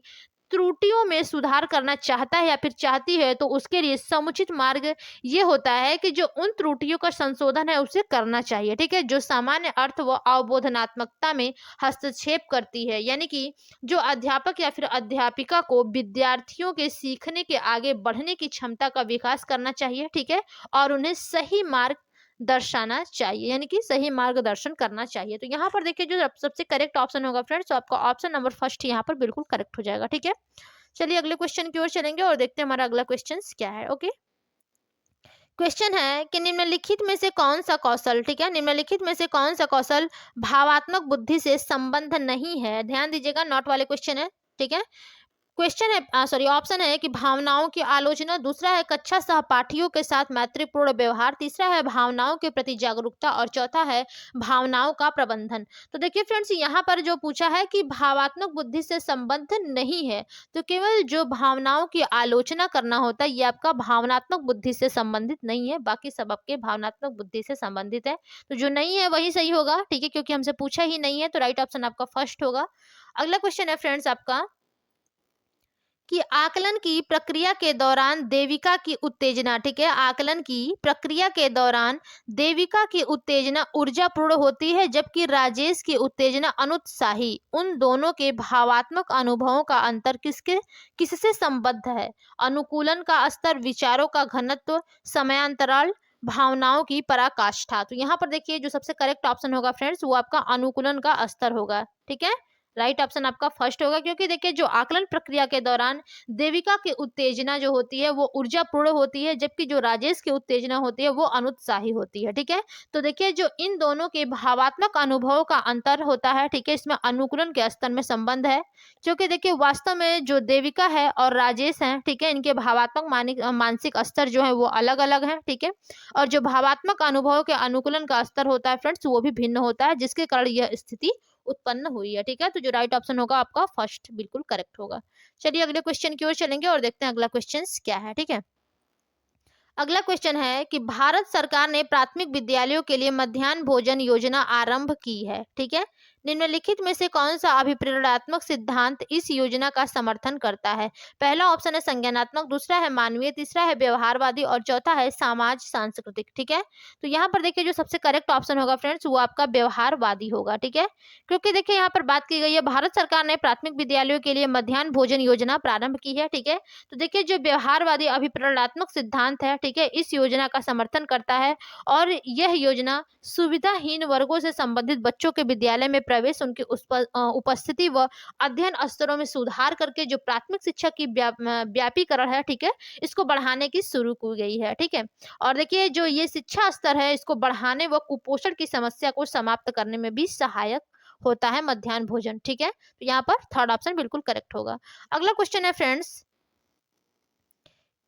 त्रुटियों में सुधार करना चाहता है या फिर चाहती है तो उसके लिए समुचित मार्ग ये होता है कि जो उन त्रुटियों का संशोधन है उसे करना चाहिए। ठीक है, जो सामान्य अर्थ व अवबोधनात्मकता में हस्तक्षेप करती है, यानी कि जो अध्यापक या फिर अध्यापिका को विद्यार्थियों के सीखने के आगे बढ़ने की क्षमता का विकास करना चाहिए। ठीक है, और उन्हें सही मार्ग दर्शाना चाहिए, यानी कि सही मार्गदर्शन करना चाहिए। तो यहाँ पर देखिए जो सबसे करेक्ट ऑप्शन होगा फ्रेंड्स, तो आपका ऑप्शन नंबर फर्स्ट यहाँ पर बिल्कुल करेक्ट हो जाएगा। ठीक है, चलिए अगले क्वेश्चन की ओर चलेंगे और देखते हैं हमारा अगला क्वेश्चन क्या है। ओके, क्वेश्चन है कि निम्नलिखित में से कौन सा कौशल, ठीक है, निम्नलिखित में से कौन सा कौशल भावात्मक बुद्धि से संबंध नहीं है? ध्यान दीजिएगा, नॉट वाले क्वेश्चन है। ठीक है, क्वेश्चन है सॉरी ऑप्शन है कि भावनाओं की आलोचना, दूसरा है कक्षा सहपाठियों के साथ मैत्रीपूर्ण व्यवहार, तीसरा है भावनाओं के प्रति जागरूकता और चौथा है भावनाओं का प्रबंधन। तो देखिए फ्रेंड्स, यहाँ पर जो पूछा है कि भावात्मक बुद्धि से संबंध नहीं है, तो केवल जो भावनाओं की आलोचना करना होता है ये आपका भावनात्मक बुद्धि से संबंधित नहीं है, बाकी सब आपके भावनात्मक बुद्धि से संबंधित है। तो जो नहीं है वही सही होगा। ठीक है, क्योंकि हमसे पूछा ही नहीं है, तो राइट ऑप्शन आपका फर्स्ट होगा। अगला क्वेश्चन है फ्रेंड्स आपका कि आकलन की प्रक्रिया के दौरान देविका की उत्तेजना, ठीक है, आकलन की प्रक्रिया के दौरान देविका की उत्तेजना ऊर्जापूर्ण होती है जबकि राजेश की उत्तेजना अनुत्साही। उन दोनों के भावात्मक अनुभवों का अंतर किससे संबद्ध है? अनुकूलन का स्तर, विचारों का घनत्व, समयांतराल, भावनाओं की पराकाष्ठा। तो यहाँ पर देखिए जो सबसे करेक्ट ऑप्शन होगा फ्रेंड्स वो आपका अनुकूलन का स्तर होगा। ठीक है, राइट ऑप्शन आपका फर्स्ट होगा, क्योंकि देखिए जो आकलन प्रक्रिया के दौरान देविका की उत्तेजना जो होती है वो ऊर्जापूर्ण होती है जबकि जो राजेश की उत्तेजना होती है वो अनुत्साही होती है। ठीक है, तो देखिए जो इन दोनों के भावात्मक अनुभवों का अंतर होता है, ठीक है, इसमें अनुकूलन के स्तर में संबंध है, क्योंकि देखिए वास्तव में जो देविका है और राजेश है, ठीक है, इनके भावात्मक मानसिक स्तर जो है वो अलग अलग है। ठीक है, और जो भावात्मक अनुभवों के अनुकूलन का स्तर होता है फ्रेंड्स वो भी भिन्न होता है, जिसके कारण यह स्थिति उत्पन्न हुई है। ठीक है, तो जो राइट ऑप्शन होगा आपका फर्स्ट बिल्कुल करेक्ट होगा। चलिए अगले क्वेश्चन की ओर चलेंगे और देखते हैं अगला क्वेश्चन क्या है। ठीक है, अगला क्वेश्चन है कि भारत सरकार ने प्राथमिक विद्यालयों के लिए मध्याह्न भोजन योजना आरंभ की है। ठीक है, निम्नलिखित में से कौन सा अभिप्रेरणात्मक सिद्धांत इस योजना का समर्थन करता है? पहला ऑप्शन है संज्ञानात्मक, दूसरा है मानवीय, तीसरा है व्यवहारवादी और चौथा है समाज सांस्कृतिक। ठीक है, तो यहाँ पर देखिए जो सबसे करेक्ट ऑप्शन होगा फ्रेंड्स वो आपका व्यवहारवादी होगा। ठीक है, क्योंकि देखिए यहाँ पर बात की गई है भारत सरकार ने प्राथमिक विद्यालयों के लिए मध्याह्न भोजन योजना प्रारंभ की है। ठीक है, तो देखिए जो व्यवहारवादी अभिप्रेरणात्मक सिद्धांत है, ठीक है, इस योजना का समर्थन करता है और यह योजना सुविधाहीन वर्गों से संबंधित बच्चों के विद्यालय में प्रवेश, उनकी उपस्थिति व अध्ययन स्तरों में सुधार करके जो प्राथमिक शिक्षा की व्यापीकरण है, ठीक है, इसको बढ़ाने की शुरू की गई है। ठीक है, और देखिए जो ये शिक्षा स्तर है इसको बढ़ाने व कुपोषण की समस्या को समाप्त करने में भी सहायक होता है मध्याह्न भोजन। ठीक है, तो यहाँ पर थर्ड ऑप्शन बिल्कुल करेक्ट होगा। अगला क्वेश्चन है फ्रेंड्स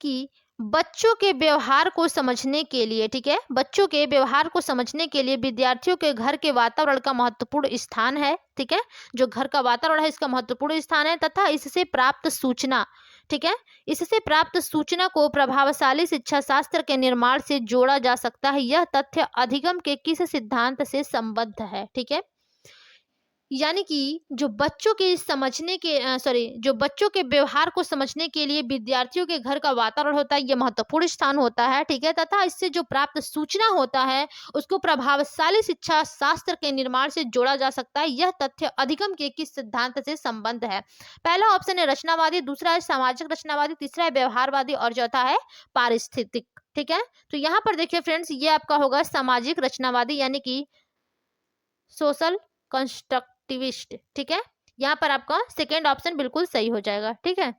कि बच्चों के व्यवहार को समझने के लिए, ठीक है, बच्चों के व्यवहार को समझने के लिए विद्यार्थियों के घर के वातावरण का महत्वपूर्ण स्थान है। ठीक है, जो घर का वातावरण है इसका महत्वपूर्ण स्थान है तथा इससे प्राप्त सूचना, ठीक है, इससे प्राप्त सूचना को प्रभावशाली शिक्षा शास्त्र के निर्माण से जोड़ा जा सकता है। यह तथ्य अधिगम के किस सिद्धांत से संबद्ध है? ठीक है, यानी कि जो बच्चों के समझने के जो बच्चों के व्यवहार को समझने के लिए विद्यार्थियों के घर का वातावरण होता है, ये महत्वपूर्ण स्थान होता है, ठीक है। तथा इससे जो प्राप्त सूचना होता है उसको प्रभावशाली शिक्षा शास्त्र के निर्माण से जोड़ा जा सकता है। यह तथ्य अधिगम के किस सिद्धांत से संबंध है? पहला ऑप्शन है रचनावादी, दूसरा है सामाजिक रचनावादी, तीसरा है व्यवहारवादी और चौथा है पारिस्थितिक, ठीक है। तो यहाँ पर देखिए फ्रेंड्स, ये आपका होगा सामाजिक रचनावादी यानी कि सोशल कंस्ट्रक्टिविस्ट, ठीक है। यहाँ पर आपका सेकेंड ऑप्शन बिल्कुल सही हो जाएगा, ठीक है।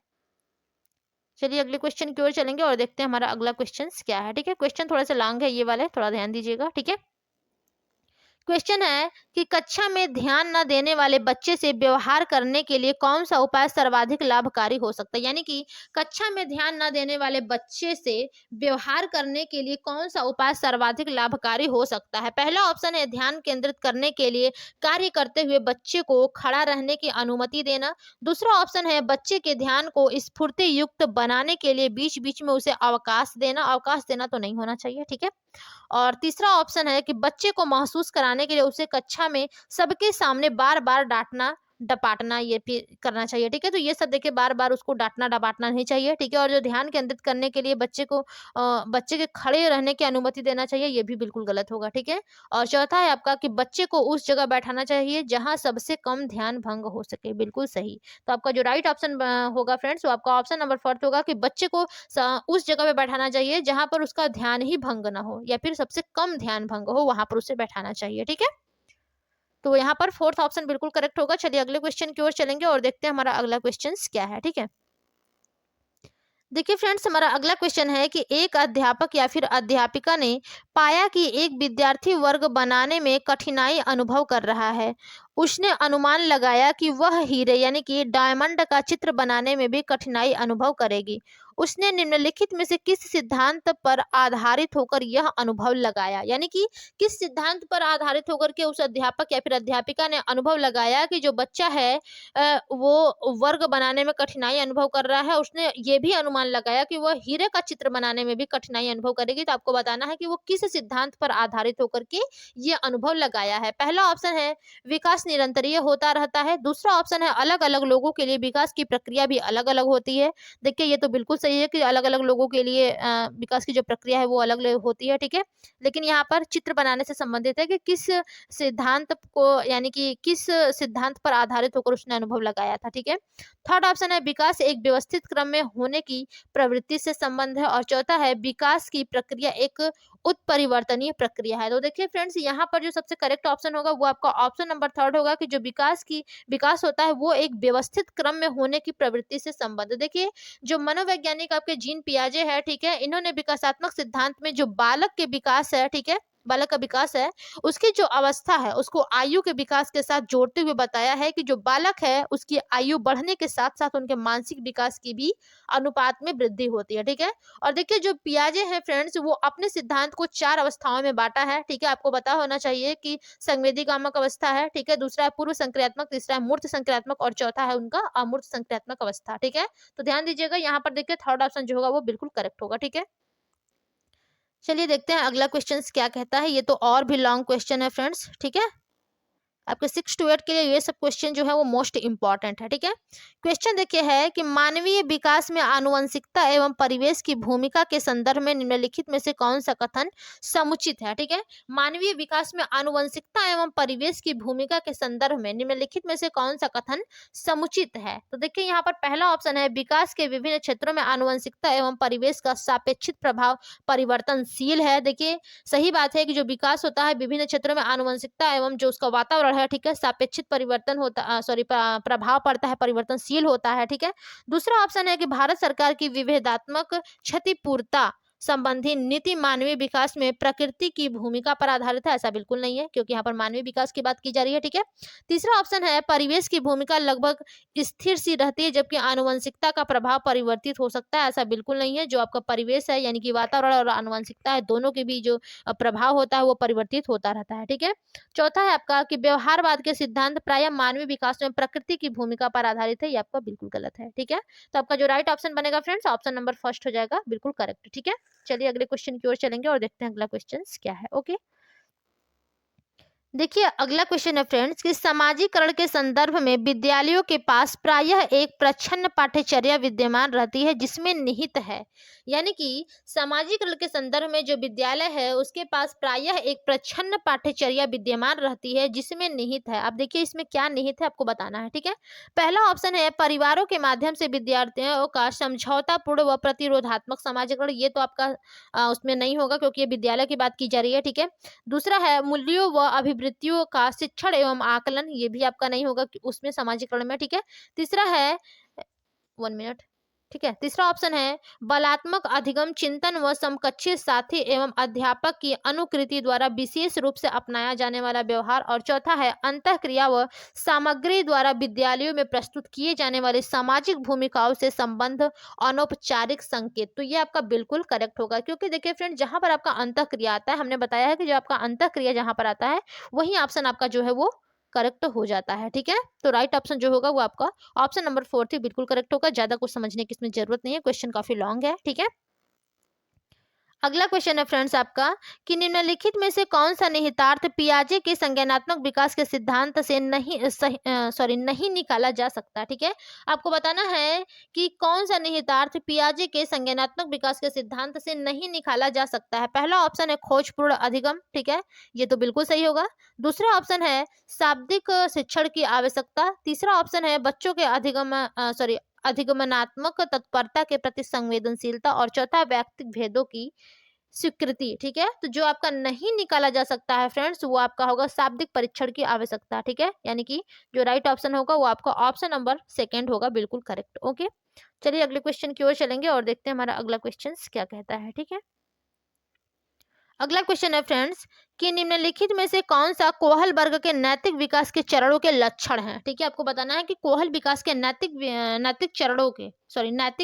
चलिए अगले क्वेश्चन की ओर चलेंगे और देखते हैं हमारा अगला क्वेश्चन क्या है, ठीक है। क्वेश्चन थोड़ा सा लॉन्ग है ये वाले, थोड़ा ध्यान दीजिएगा, ठीक है। क्वेश्चन है कि कक्षा में ध्यान न देने वाले बच्चे से व्यवहार करने के लिए कौन सा उपाय सर्वाधिक लाभकारी हो सकता है? यानी कि कक्षा में ध्यान न देने वाले बच्चे से व्यवहार करने के लिए कौन सा उपाय सर्वाधिक लाभकारी हो सकता है? पहला ऑप्शन है ध्यान केंद्रित करने के लिए कार्य करते हुए बच्चे को खड़ा रहने की अनुमति देना। दूसरा ऑप्शन है बच्चे के ध्यान को स्फूर्ति युक्त बनाने के लिए बीच बीच में उसे अवकाश देना। अवकाश देना तो नहीं होना चाहिए, ठीक है। और तीसरा ऑप्शन है कि बच्चे को महसूस कराने के लिए उसे कक्षा में सबके सामने बार बार डांटना डपाटना ये भी करना चाहिए, ठीक है। तो ये सब देखिए बार बार उसको डांटना डपाटना नहीं चाहिए, ठीक है। और जो ध्यान केंद्रित करने के लिए बच्चे के खड़े रहने की अनुमति देना चाहिए, ये भी बिल्कुल गलत होगा, ठीक है। और चौथा है आपका कि बच्चे को उस जगह बैठाना चाहिए जहां सबसे कम ध्यान भंग हो सके, बिल्कुल सही। तो आपका जो राइट ऑप्शन होगा फ्रेंड्स, वो आपका ऑप्शन नंबर फोर्थ होगा कि बच्चे को उस जगह पे बैठाना चाहिए जहां पर उसका ध्यान ही भंग ना हो या फिर सबसे कम ध्यान भंग हो, वहां पर उसे बैठाना चाहिए, ठीक है। तो यहाँ पर फोर्थ ऑप्शन बिल्कुल करेक्ट होगा। चलिए अगले क्वेश्चन की ओर चलेंगे और देखते हैं हमारा अगला क्वेश्चन क्या है, ठीक है। देखिए फ्रेंड्स, हमारा अगला क्वेश्चन है कि एक अध्यापक या फिर अध्यापिका ने पाया कि एक विद्यार्थी वर्ग बनाने में कठिनाई अनुभव कर रहा है। उसने अनुमान लगाया कि वह हीरे यानी कि डायमंड का चित्र बनाने में भी कठिनाई अनुभव करेगी। उसने निम्नलिखित में से किस सिद्धांत पर आधारित होकर यह अनुभव लगाया? यानी कि किस सिद्धांत पर आधारित होकर के उस अध्यापक या फिर अध्यापिका ने अनुभव लगाया कि जो बच्चा है वो वर्ग बनाने में कठिनाई अनुभव कर रहा है। उसने ये भी अनुमान लगाया कि वह हीरे का चित्र बनाने में भी कठिनाई अनुभव करेगी। तो आपको बताना है कि वो किस सिद्धांत पर आधारित होकर के ये अनुभव लगाया है। पहला ऑप्शन है विकास निरंतरीय होता रहता है। दूसरा ऑप्शन है अलग अलग लोगों के लिए विकास की प्रक्रिया भी अलग अलग होती है। देखिए ये तो बिल्कुल सही है कि अलग अलग लोगों के लिए विकास की जो प्रक्रिया है वो अलग अलग होती है, ठीक है। लेकिन यहाँ पर चित्र बनाने से संबंधित है कि किस सिद्धांत को यानी कि किस सिद्धांत पर आधारित होकर उसने अनुभव लगाया था, ठीक है। थर्ड ऑप्शन है विकास एक व्यवस्थित क्रम में होने की प्रवृत्ति से संबंध है और चौथा है विकास की प्रक्रिया एक उत्परिवर्तनीय प्रक्रिया है। तो देखिए फ्रेंड्स, यहाँ पर जो सबसे करेक्ट ऑप्शन होगा वो आपका ऑप्शन नंबर थर्ड होगा कि जो विकास होता है वो एक व्यवस्थित क्रम में होने की प्रवृत्ति से संबंध। देखिए जो मनोवैज्ञानिक आपके जीन पियाजे है, ठीक है, इन्होंने विकासात्मक सिद्धांत में जो बालक के विकास है, ठीक है, बालक का विकास है उसकी जो अवस्था है उसको आयु के विकास के साथ जोड़ते हुए बताया है कि जो बालक है उसकी आयु बढ़ने के साथ साथ उनके मानसिक विकास की भी अनुपात में वृद्धि होती है, ठीक है। और देखिए जो पियाजे हैं फ्रेंड्स, वो अपने सिद्धांत को 4 अवस्थाओं में बांटा है, ठीक है। आपको पता होना चाहिए कि संवेदीगामक अवस्था है, ठीक है, दूसरा है पूर्व संक्रियात्मक, तीसरा है मूर्त संक्रियात्मक और चौथा है उनका अमूर्त संक्रियात्मक अवस्था, ठीक है। तो ध्यान दीजिएगा यहाँ पर देखिए थर्ड ऑप्शन जो होगा वो बिल्कुल करेक्ट होगा, ठीक है। चलिए देखते हैं अगला क्वेश्चन क्या कहता है। ये तो और भी लॉन्ग क्वेश्चन है फ्रेंड्स, ठीक है। आपके 6 to 8 के लिए ये सब क्वेश्चन जो है वो मोस्ट इंपॉर्टेंट है, ठीक है। क्वेश्चन देखिए है कि मानवीय विकास में आनुवंशिकता एवं परिवेश की भूमिका के संदर्भ में निम्नलिखित में से कौन सा कथन समुचित है, ठीक है। मानवीय विकास में आनुवंशिकता एवं परिवेश की भूमिका के संदर्भ में निम्नलिखित में से कौन सा कथन समुचित है? तो देखिए यहाँ पर पहला ऑप्शन है विकास के विभिन्न क्षेत्रों में आनुवंशिकता एवं परिवेश का सापेक्षिक प्रभाव परिवर्तनशील है। देखिए सही बात है कि जो विकास होता है विभिन्न क्षेत्रों में आनुवंशिकता एवं जो उसका वातावरण है, ठीक है, सापेक्षिक परिवर्तन होता प्रभाव पड़ता है, परिवर्तनशील होता है, ठीक है। दूसरा ऑप्शन है कि भारत सरकार की विभेदात्मक क्षतिपूर्ता संबंधी नीति मानवीय विकास में प्रकृति की भूमिका पर आधारित है। ऐसा बिल्कुल नहीं है क्योंकि यहाँ पर मानवीय विकास की बात की जा रही है, ठीक है। तीसरा ऑप्शन है परिवेश की भूमिका लगभग स्थिर सी रहती है जबकि आनुवंशिकता का प्रभाव परिवर्तित हो सकता है। ऐसा बिल्कुल नहीं है। जो आपका परिवेश है यानी कि वातावरण और आनुवंशिकता है, दोनों के बीच जो प्रभाव होता है वो परिवर्तित होता रहता है, ठीक है। चौथा है आपका कि व्यवहारवाद के सिद्धांत प्रायः मानवीय विकास में प्रकृति की भूमिका पर आधारित है। ये आपका बिल्कुल गलत है, ठीक है। तो आपका जो राइट ऑप्शन बनेगा फ्रेंड्स, ऑप्शन नंबर फर्स्ट हो जाएगा, बिल्कुल करेक्ट, ठीक है। चलिए अगले क्वेश्चन की ओर चलेंगे और देखते हैं अगला क्वेश्चन क्या है, ओके। देखिए अगला क्वेश्चन है फ्रेंड्स कि समाजीकरण के संदर्भ में विद्यालयों के पास प्रायः एक प्रच्छन्न पाठ्यचर्या विद्यमान रहती है जिसमें निहित है। यानी कि समाजीकरण के संदर्भ में जो विद्यालय है उसके पास प्रायः एक प्रच्छन्न पाठ्यचर्या विद्यमान रहती है जिसमें निहित है। अब देखिए इसमें क्या निहित है आपको बताना है, ठीक है। पहला ऑप्शन है परिवारों के माध्यम से विद्यार्थियों का समझौतापूर्ण व प्रतिरोधात्मक समाजीकरण। ये तो आपका उसमें नहीं होगा क्योंकि ये विद्यालय की बात की जा रही है, ठीक है। दूसरा है मूल्यों व अभिवृत्तियों का शिक्षण एवं आकलन। ये भी आपका नहीं होगा उसमें समाजीकरण में, ठीक है। तीसरा है 1 मिनट, ठीक है। तीसरा ऑप्शन है बलात्मक अधिगम चिंतन व समकक्षीय साथी एवं अध्यापक की अनुकृति द्वारा विशेष रूप से अपनाया जाने वाला व्यवहार। और चौथा है अंतःक्रिया व सामग्री द्वारा विद्यालयों में प्रस्तुत किए जाने वाले सामाजिक भूमिकाओं से संबंध अनौपचारिक संकेत। तो ये आपका बिल्कुल करेक्ट होगा क्योंकि देखिए फ्रेंड जहां पर आपका अंतःक्रिया आता है, हमने बताया है कि जो आपका अंतःक्रिया जहां पर आता है वही ऑप्शन आपका जो है वो करेक्ट हो जाता है, ठीक है। तो राइट ऑप्शन जो होगा वो आपका ऑप्शन नंबर 4 थी, बिल्कुल करेक्ट होगा। ज्यादा कुछ समझने की इसमें जरूरत नहीं है, क्वेश्चन काफी लॉन्ग है, ठीक है। अगला क्वेश्चन है फ्रेंड्स आपका कि निम्नलिखित में से कौन सा निहितार्थ पियाजे के संज्ञानात्मक विकास के सिद्धांत से नहीं निकाला जा सकता, ठीक है। आपको बताना है कि कौन सा निहितार्थ पियाजे के संज्ञानात्मक विकास के सिद्धांत से नहीं निकाला जा सकता है। पहला ऑप्शन है खोजपूर्ण अधिगम, ठीक है, ये तो बिल्कुल सही होगा। दूसरा ऑप्शन है शाब्दिक शिक्षण की आवश्यकता। तीसरा ऑप्शन है बच्चों के अधिगमनात्मक तत्परता के प्रति संवेदनशीलता। और चौथा व्यक्तिगत भेदों की स्वीकृति, ठीक है। तो जो आपका नहीं निकाला जा सकता है फ्रेंड्स वो आपका होगा शाब्दिक परीक्षण की आवश्यकता, ठीक है। यानी कि जो राइट ऑप्शन होगा वो आपका ऑप्शन नंबर 2 होगा, बिल्कुल करेक्ट, ओके। चलिए अगले क्वेश्चन की ओर चलेंगे और देखते हैं हमारा अगला क्वेश्चन क्या कहता है, ठीक है। अगला क्वेश्चन है फ्रेंड्स कि निम्नलिखित में से कौन सा कोहल वर्ग के नैतिक विकास के चरणों के लक्षण हैं, ठीक है। आपको बताना है कि कोहल विकास के नैतिक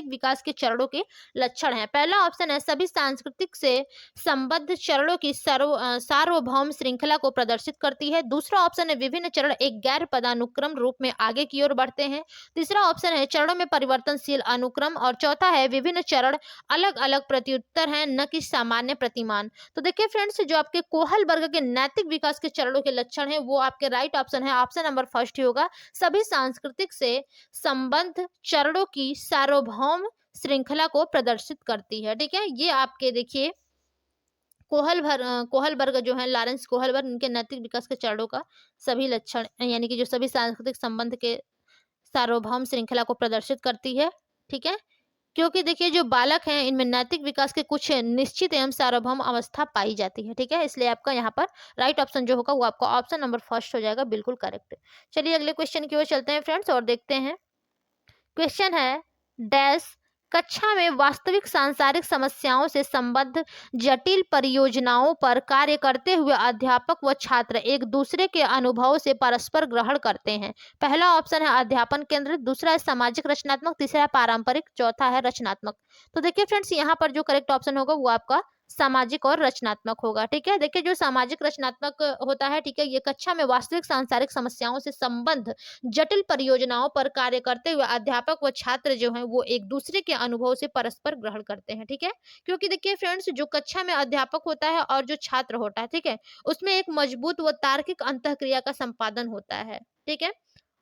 विकास के चरणों के लक्षण हैं। पहला ऑप्शन है सभी सांस्कृतिक से संबद्ध चरणों की सार्वभौम श्रृंखला को प्रदर्शित करती है। दूसरा ऑप्शन है विभिन्न चरण एक गैर पदानुक्रम रूप में आगे की ओर बढ़ते हैं। तीसरा ऑप्शन है चरणों में परिवर्तनशील अनुक्रम। और चौथा है विभिन्न चरण अलग अलग प्रत्युत्तर हैं न कि सामान्य प्रतिमान। तो देखिए फ्रेंड्स जो आपके कोहल वर्ग के नैतिक विकास के चरणों के लक्षण है वो आपके राइट ऑप्शन है, ऑप्शन नंबर 1 ही होगा। सभी सांस्कृतिक से संबद्ध चरणों की सार्वभौम श्रृंखला को प्रदर्शित करती है, ठीक है। ये आपके देखिए कोहल वर्ग जो है लॉरेंस कोहल वर्ग, उनके नैतिक विकास के चरणों का सभी लक्षण यानी कि जो सभी सांस्कृतिक संबंध के सार्वभौम श्रृंखला को प्रदर्शित करती है, ठीक है। क्योंकि देखिए जो बालक हैं इनमें नैतिक विकास के कुछ निश्चित एवं सार्वभौम अवस्था पाई जाती है, ठीक है। इसलिए आपका यहाँ पर राइट ऑप्शन जो होगा वो आपका ऑप्शन नंबर 1 हो जाएगा, बिल्कुल करेक्ट। चलिए अगले क्वेश्चन की ओर चलते हैं फ्रेंड्स और देखते हैं। क्वेश्चन है डैश कक्षा में वास्तविक सांसारिक समस्याओं से संबद्ध जटिल परियोजनाओं पर कार्य करते हुए अध्यापक व छात्र एक दूसरे के अनुभव से परस्पर ग्रहण करते हैं। पहला ऑप्शन है अध्यापन केंद्रित, दूसरा है सामाजिक रचनात्मक, तीसरा है पारंपरिक, चौथा है रचनात्मक। तो देखिए फ्रेंड्स यहाँ पर जो करेक्ट ऑप्शन होगा वो आपका सामाजिक और रचनात्मक होगा, ठीक है। देखिए जो सामाजिक रचनात्मक होता है, ठीक है, ये कक्षा में वास्तविक सांसारिक समस्याओं से संबद्ध जटिल परियोजनाओं पर कार्य करते हुए अध्यापक व छात्र जो हैं वो एक दूसरे के अनुभव से परस्पर ग्रहण करते हैं, ठीक है। क्योंकि देखिए फ्रेंड्स जो कक्षा में अध्यापक होता है और जो छात्र होता है, ठीक है, उसमें एक मजबूत व तार्किक अंतःक्रिया का संपादन होता है, ठीक है।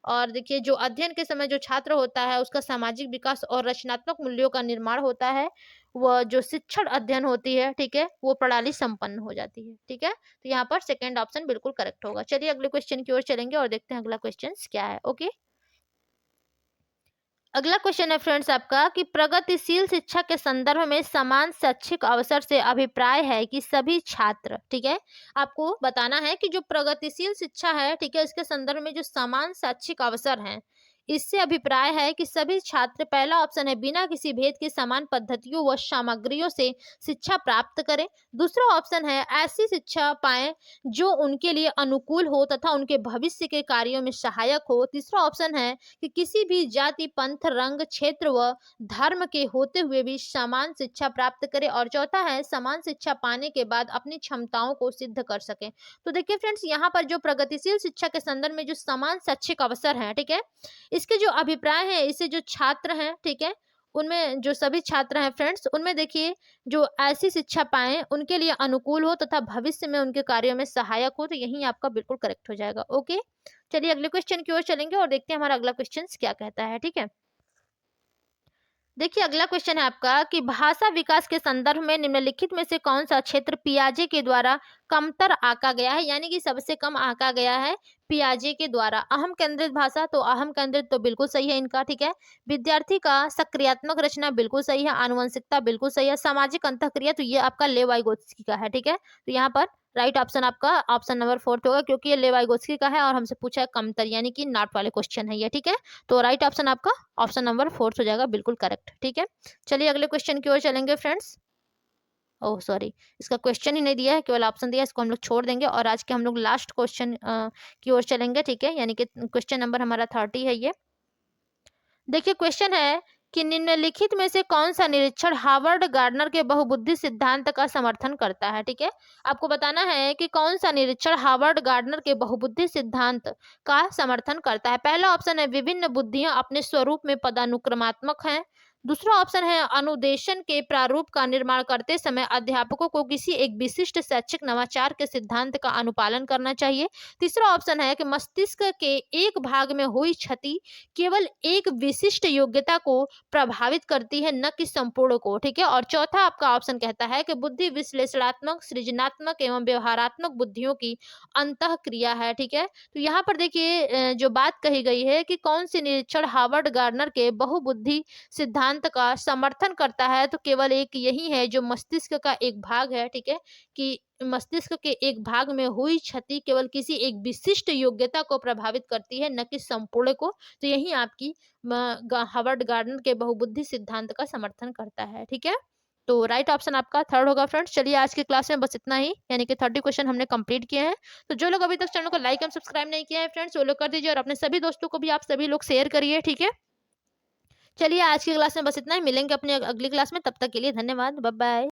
और देखिए जो अध्ययन के समय जो छात्र होता है उसका सामाजिक विकास और रचनात्मक मूल्यों का निर्माण होता है। वह जो शिक्षण अध्ययन होती है, ठीक है, वो प्रणाली संपन्न हो जाती है, ठीक है। तो यहाँ पर सेकंड ऑप्शन बिल्कुल करेक्ट होगा। चलिए अगले क्वेश्चन की ओर चलेंगे और देखते हैं अगला क्वेश्चन क्या है, ओके। अगला क्वेश्चन है फ्रेंड्स आपका कि प्रगतिशील शिक्षा के संदर्भ में समान शैक्षिक अवसर से अभिप्राय है कि सभी छात्र, ठीक है, आपको बताना है कि जो प्रगतिशील शिक्षा है, ठीक है, इसके संदर्भ में जो समान शैक्षिक अवसर हैं इससे अभिप्राय है कि सभी छात्र, पहला ऑप्शन है बिना किसी भेद के समान पद्धतियों व सामग्रियों से शिक्षा प्राप्त करें। दूसरा ऑप्शन है ऐसी शिक्षा पाएं जो उनके लिए अनुकूल हो तथा उनके भविष्य के कार्यों में सहायक हो। तीसरा ऑप्शन है कि किसी भी जाति पंथ रंग क्षेत्र व धर्म के होते हुए भी समान शिक्षा प्राप्त करें। और चौथा है समान शिक्षा पाने के बाद अपनी क्षमताओं को सिद्ध कर सकें। तो देखिए फ्रेंड्स यहाँ पर जो प्रगतिशील शिक्षा के संदर्भ में जो समान शैक्षिक अवसर है, ठीक है, इसके जो अभिप्राय है, इससे जो छात्र हैं, ठीक है, उनमें जो सभी छात्र हैं फ्रेंड्स, उनमें देखिए जो ऐसी शिक्षा पाएँ उनके लिए अनुकूल हो तथा भविष्य में उनके कार्यों में सहायक हो, तो यही आपका बिल्कुल करेक्ट हो जाएगा। ओके, चलिए अगले क्वेश्चन की ओर चलेंगे और देखते हैं हमारा अगला क्वेश्चन क्या कहता है। ठीक है, देखिए अगला क्वेश्चन है आपका कि भाषा विकास के संदर्भ में निम्नलिखित में से कौन सा क्षेत्र पियाजे के द्वारा कमतर आंका गया है, यानी कि सबसे कम आंका गया है पियाजे के द्वारा। अहम केंद्रित भाषा, तो अहम केंद्रित तो बिल्कुल सही है इनका। ठीक है, विद्यार्थी का सक्रियात्मक रचना बिल्कुल सही है, आनुवंशिकता बिल्कुल सही है, सामाजिक अंतःक्रिया तो ये आपका लेव वाइगोत्स्की का है। ठीक है, तो यहाँ पर राइट ऑप्शन आपका ऑप्शन नंबर 4 होगा, क्योंकि ये लेव वाइगोत्स्की का है और हमसे पूछा है कमतर, यानी कि नॉट वाले क्वेश्चन है ये। ठीक है, तो राइट ऑप्शन आपका ऑप्शन नंबर 4 हो जाएगा, बिल्कुल करेक्ट। ठीक है, चलिए अगले क्वेश्चन की ओर चलेंगे फ्रेंड्स। ओह सॉरी, इसका क्वेश्चन ही नहीं दिया है, केवल ऑप्शन दिया है, इसको हम लोग छोड़ देंगे और आज के हम लोग लास्ट क्वेश्चन की ओर चलेंगे। ठीक है, यानी कि क्वेश्चन नंबर हमारा 30 है ये। देखिए क्वेश्चन है कि निम्नलिखित में से कौन सा निरीक्षण हार्वर्ड गार्डनर के बहुबुद्धि सिद्धांत का समर्थन करता है। ठीक है, आपको बताना है कि कौन सा निरीक्षण हार्वर्ड गार्डनर के बहुबुद्धि सिद्धांत का समर्थन करता है। पहला ऑप्शन है विभिन्न बुद्धियां अपने स्वरूप में पदानुक्रमात्मक हैं। दूसरा ऑप्शन है अनुदेशन के प्रारूप का निर्माण करते समय अध्यापकों को किसी एक विशिष्ट शैक्षिक नवाचार के सिद्धांत का अनुपालन करना चाहिए। तीसरा ऑप्शन है कि मस्तिष्क के एक भाग में हुई क्षति केवल एक विशिष्ट योग्यता को प्रभावित करती है, न कि संपूर्ण को। ठीक है, और चौथा आपका ऑप्शन कहता है कि बुद्धि विश्लेषणात्मक, सृजनात्मक एवं व्यवहारात्मक बुद्धियों की अंतः क्रिया है। ठीक है, तो यहाँ पर देखिए जो बात कही गई है कि कौन सी निरीक्षण हार्वर्ड गार्डनर के बहुबुद्धि सिद्धांत का समर्थन करता है, तो केवल एक यही है जो मस्तिष्क का एक भाग है। ठीक है, कि मस्तिष्क के एक भाग में हुई क्षति केवल किसी एक विशिष्ट योग्यता को प्रभावित करती है, न कि संपूर्ण को। तो यही आपकी हार्वर्ड गार्डनर के बहुबुद्धि सिद्धांत का समर्थन करता है। ठीक है, तो राइट ऑप्शन आपका 3rd होगा फ्रेंड्स। चलिए आज की क्लास में बस इतना ही, यानी कि 30 क्वेश्चन हमने कंप्लीट किए हैं। तो जो लोग अभी तक चैनल को लाइक एंड सब्सक्राइब नहीं किया है फ्रेंड्स, वो लोग कर दीजिए और अपने सभी दोस्तों को भी आप सभी लोग शेयर करिए। ठीक है, चलिए आज की क्लास में बस इतना ही, मिलेंगे अपने अगली क्लास में, तब तक के लिए धन्यवाद, बाय बाय।